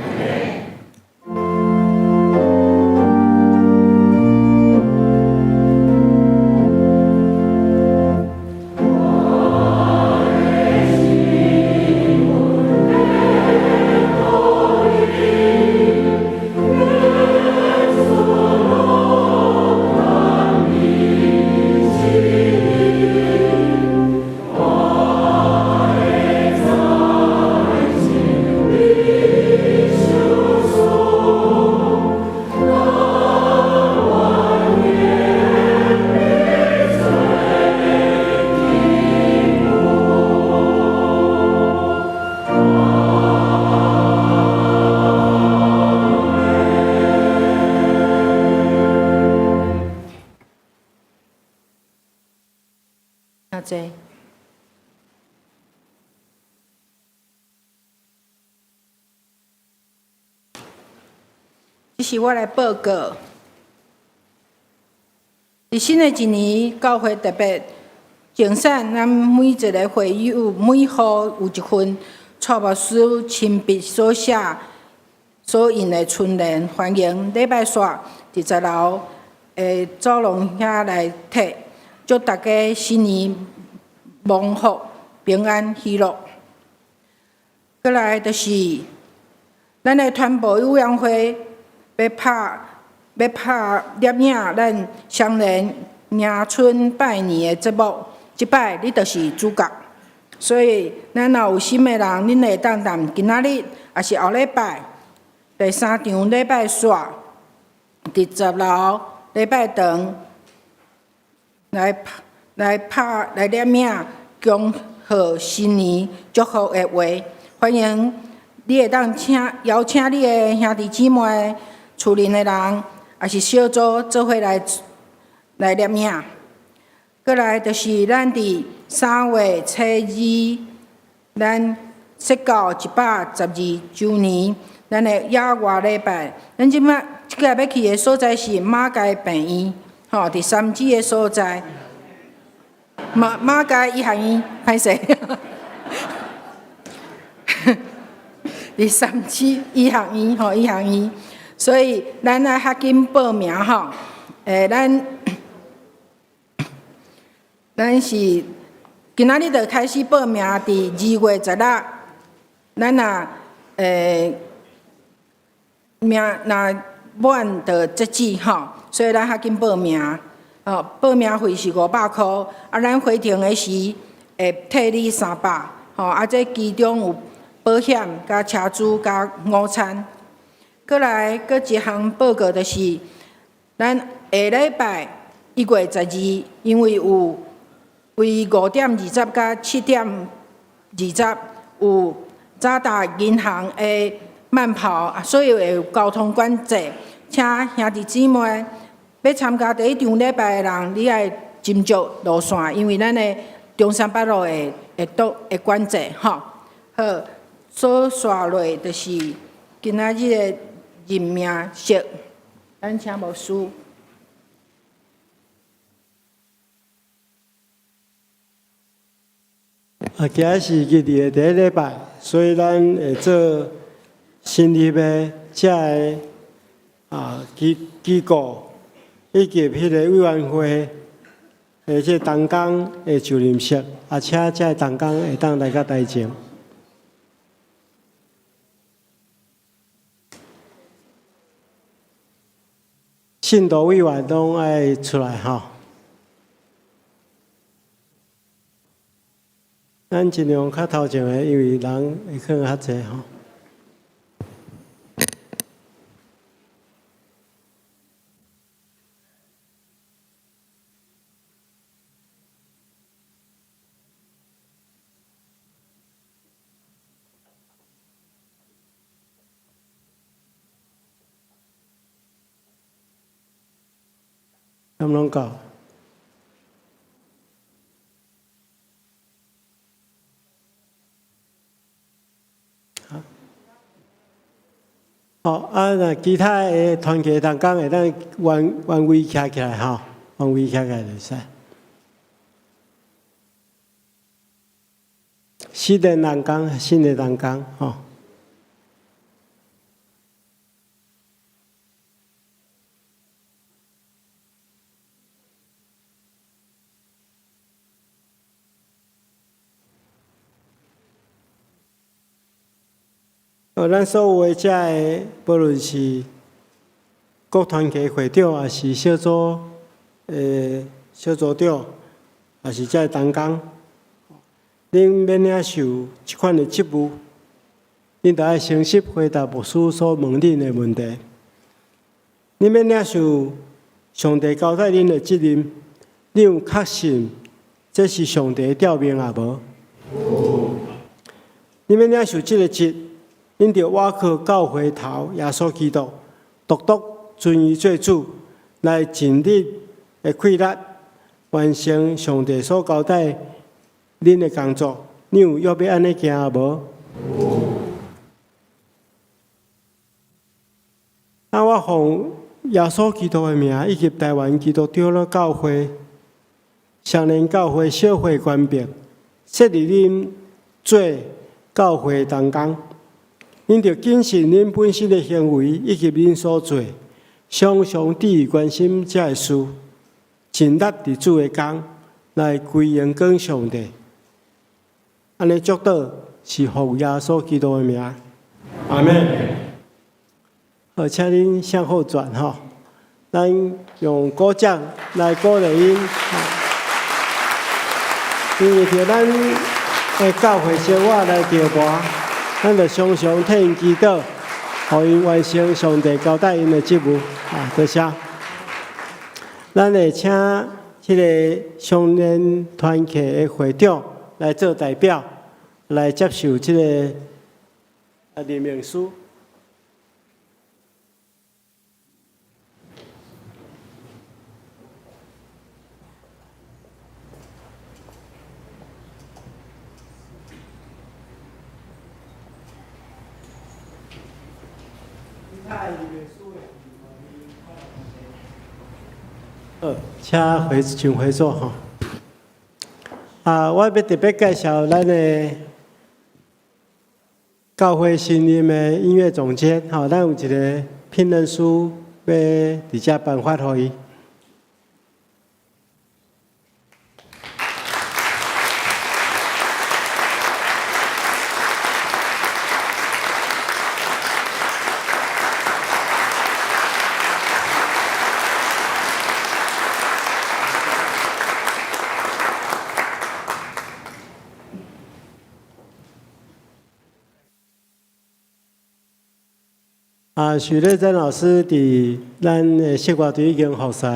这是我来报告。伫新的一年，教会特别竞选咱每一个会友每户有一份蔡牧师亲笔所写所印的春联，欢迎礼拜煞伫10楼的走廊遐来摕，祝大家新年蒙福、平安、喜乐。过来就是咱的团部委员会要拍摄影，咱双联迎春拜年的节目，即摆你就是主角。所以咱若有心的人，恁会当今仔日，也是后礼拜第3场礼拜煞，伫10楼礼拜堂来念影，恭贺新年，祝福的话，欢迎你会当邀请你的兄弟姊妹、厝邻的人，也是小组做伙来念影。过来就是咱伫3月初2，咱设教112周年，咱的野外礼拜，咱即摆要去的所在是马街病院，吼，伫3G的所在。马街医学院，歹势，伫3G医学院吼，医学院，所以咱爱较紧报名吼，咱是今仔日就开始报名，伫2月16，咱名若满就截止吼，所以咱较紧报名。报名费是500块，咱回程的时会退你300，这其中有保险、加车资、加午餐。过来，搁一项报告就是，咱下礼拜1月12，因为有为5点20到7点20有渣打银行的慢跑，所以会有交通管制，请兄弟姊妹。要参加第1场礼拜的人，你爱斟酌路线，因为咱的中山北路会管制吼。好，所刷落就是今仔日的任命式，咱请牧师。今仔是日的第1礼拜，所以咱会做新立的这个机构。以及迄个委员会，即同工的就任式，且这同工会当来到台前。信徒委员拢爱出来吼，咱尽量较头前的，因为人会可能较济吼。敢拢够？哦，那其他的团契同工会当原位徛起来吼，原位徛起来就使。新的人工吼。咱所有的遮的，不论是各团契会长，还是小组小组长，还是遮的同工，恁免领受即款的职务，恁着爱诚实回答牧师所问恁的问题。恁免领受上帝交代恁的责任，恁有确信这是上帝的调命也无？恁免领受即个职。恁着倚靠教会头耶稣基督，独独尊伊做主，来尽力的气力，完成上帝所交代恁的工作。恁有约要安尼行无？我奉耶稣基督的名，以及台湾基督长老教会、双连教会小会官兵，设立恁做教会同工。恁着谨慎恁本身的行为，以及恁所做，常常注意关心这个事，尽力伫主的工来归荣光上帝。安尼祝祷是奉耶稣基督的名，阿门。好，请恁向后转吼，咱用鼓掌来鼓励因，因为着咱的教会生活来调拨。咱着常常替因祈祷，互因完成上帝交代因的职务。多谢。咱会请即个双连团契的会长来做代表，来接受即个任命书。请回座哈。我要特别介绍咱的教会新任的音乐总监，吼，咱有一个聘任书要伫遮颁发互伊。许瑞珍老师伫咱的社歌队已经服侍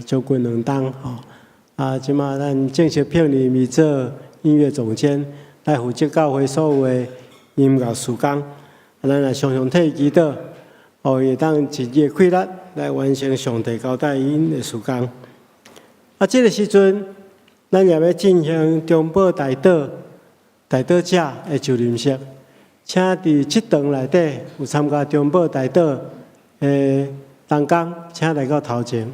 将近2冬吼，即马咱正式聘任伊做音乐总监，来负责教会所有的音乐事工。咱也常常替伊祈祷，互伊当尽伊的气力来完成上帝交代因的事工。这个时阵，咱也要进行中保大道者的就任式。请伫这堂内底有参加中保大道的同工，请来到头前。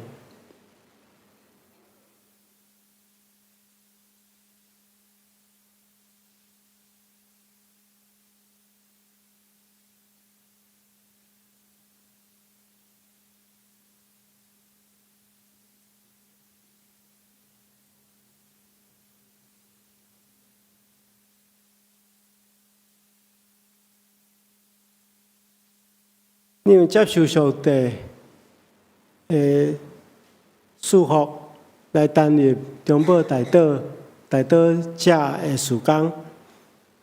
你有接受上帝的祝福，来担任中保大道者的事工，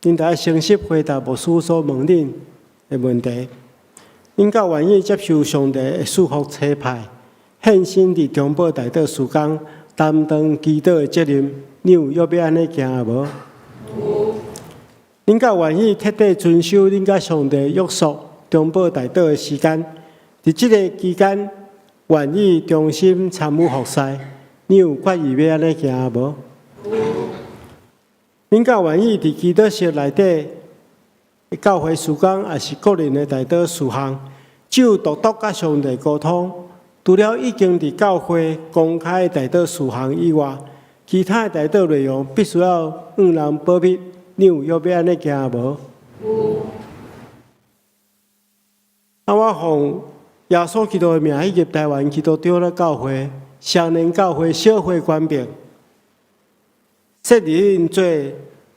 恁得诚实回答牧师所问恁的问题。恁较愿意接受上帝的祝福差派，献身伫中保大道事工，担当祈祷的责任，你有要安尼行无？恁较愿意彻底遵守恁甲上帝的约束？中保大道的时间，伫即个期间，愿意忠心参与服侍，你有决意要安尼行无？恁较愿意伫祈祷室内底教会事工，也是个人的大道事项，只有独独甲上帝沟通。除了已经伫教会公开的代祷事项以外，其他的代祷内容必须要让人保密。你有要安尼行无？有。我奉耶稣基督的名，以及台湾基督教的教会、双年教会小会官兵，设立因做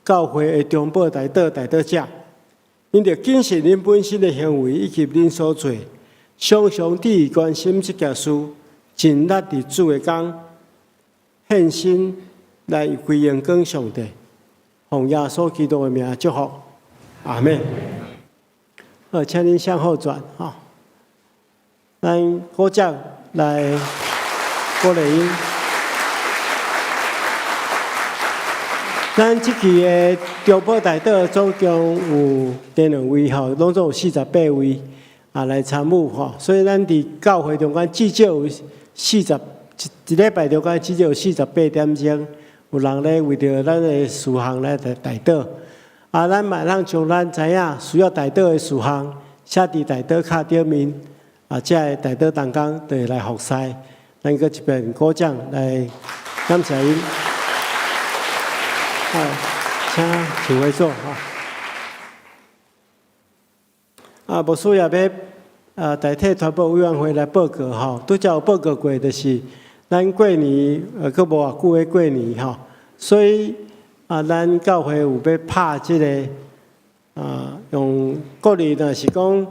教会的中保代祷者，因着谨慎恁本身的行为以及恁所做，常常伫关心这件事，尽力伫主的工，献身来归荣光上帝。奉耶稣基督的名祝福，阿门。好，请恁向后转哈。咱鼓掌来鼓励因。咱即期的中保代祷总共有第2位吼，拢总有48位来参与吼，所以咱伫教会中间至少有一礼拜中间至少有48点钟，有人咧为着咱的事项来代祷。咱嘛通将咱知影需要代祷的事项写伫代祷卡顶面，这个代祷当中就会来服侍。咱搁一遍鼓掌来感谢因。请请回座哈。无需要要代替传播委员会来报告吼，拄则有报告过，就是咱过年佫无偌久的过年吼，所以咱教会有要拍即个用个人若是讲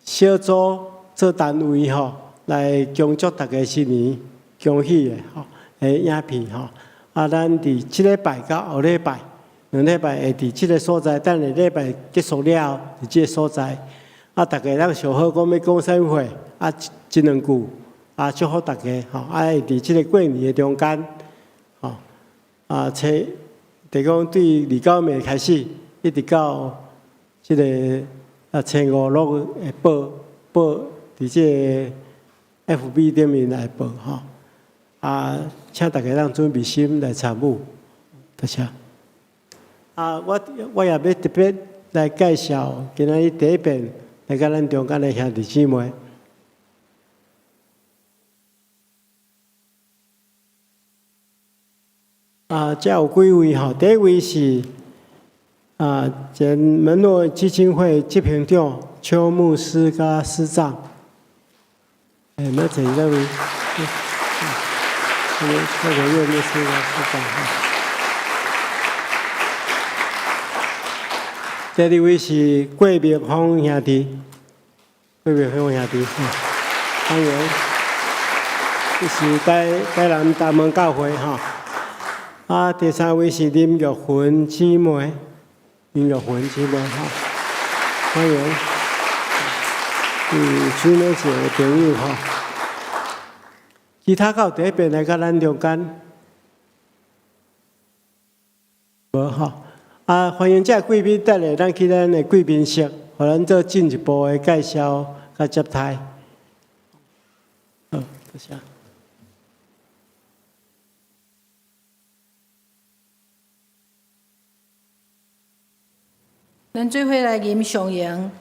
小组做单位吼，来恭祝大家新年恭喜的吼的影片吼。咱伫即礼拜到后礼拜2礼拜会伫即个所在，等下礼拜结束了后，伫即个所在，大家咱想好讲要讲啥货，一两句，祝福大家吼，会伫即个过年的中间，吼，就讲对29暝开始，一直到即个初5落会报伫即个 FB 顶面来报吼。请大家让准备心来参与，多谢。我也要特别来介绍，今仔日第一遍来甲咱中间的兄弟姊妹。这有几位吼，第一位是前门诺基金会执行长邱牧师甲师长，那请这位。这个月牧师甲师长。第二位是郭明峰兄弟，郭明峰兄弟，欢迎。这是台南大门教会哈。第三位是林玉芬姊妹，林玉芬姊妹哈，欢迎。姊妹是的朋友哈。其他到第一遍来甲咱中间，无哈。欢迎这贵宾，等下咱去咱的贵宾室，互咱做进一步的介绍甲接待。好，多谢。咱做伙来吟上扬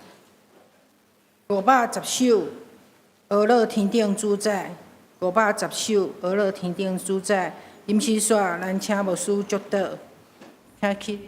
510首《俄勒天顶主宰》，510首《俄勒天顶主宰》。吟诗煞，咱请牧师祝祷，请起。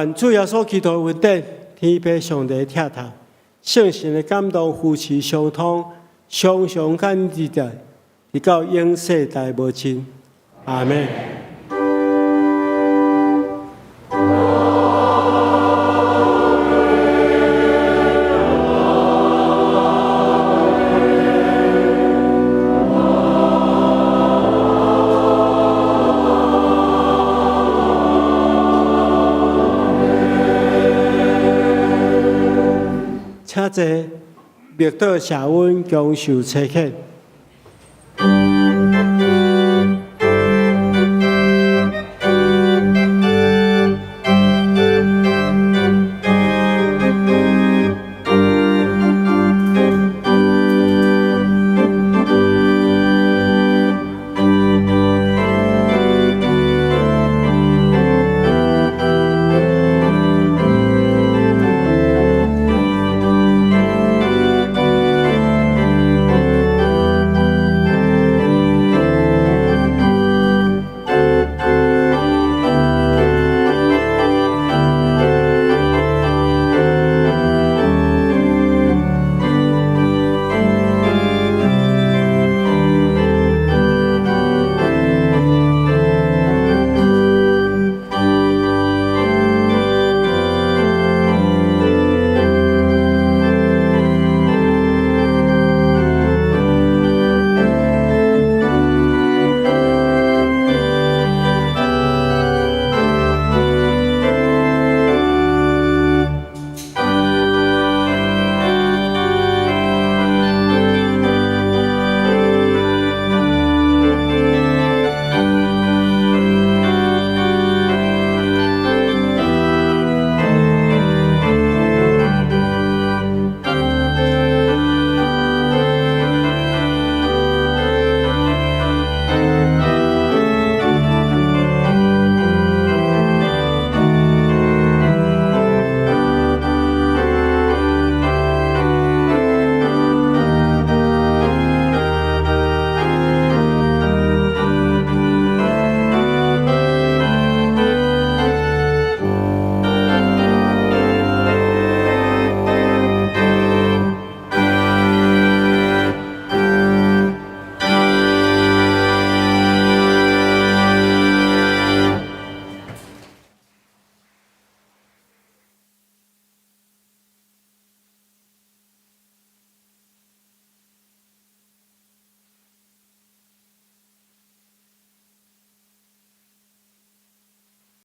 愿主耶稣基督恩典，天父上帝疼痛，圣神的感动，夫妻相通，常常感激的，直到永世代无尽。阿门。较侪密度下温强受刺激，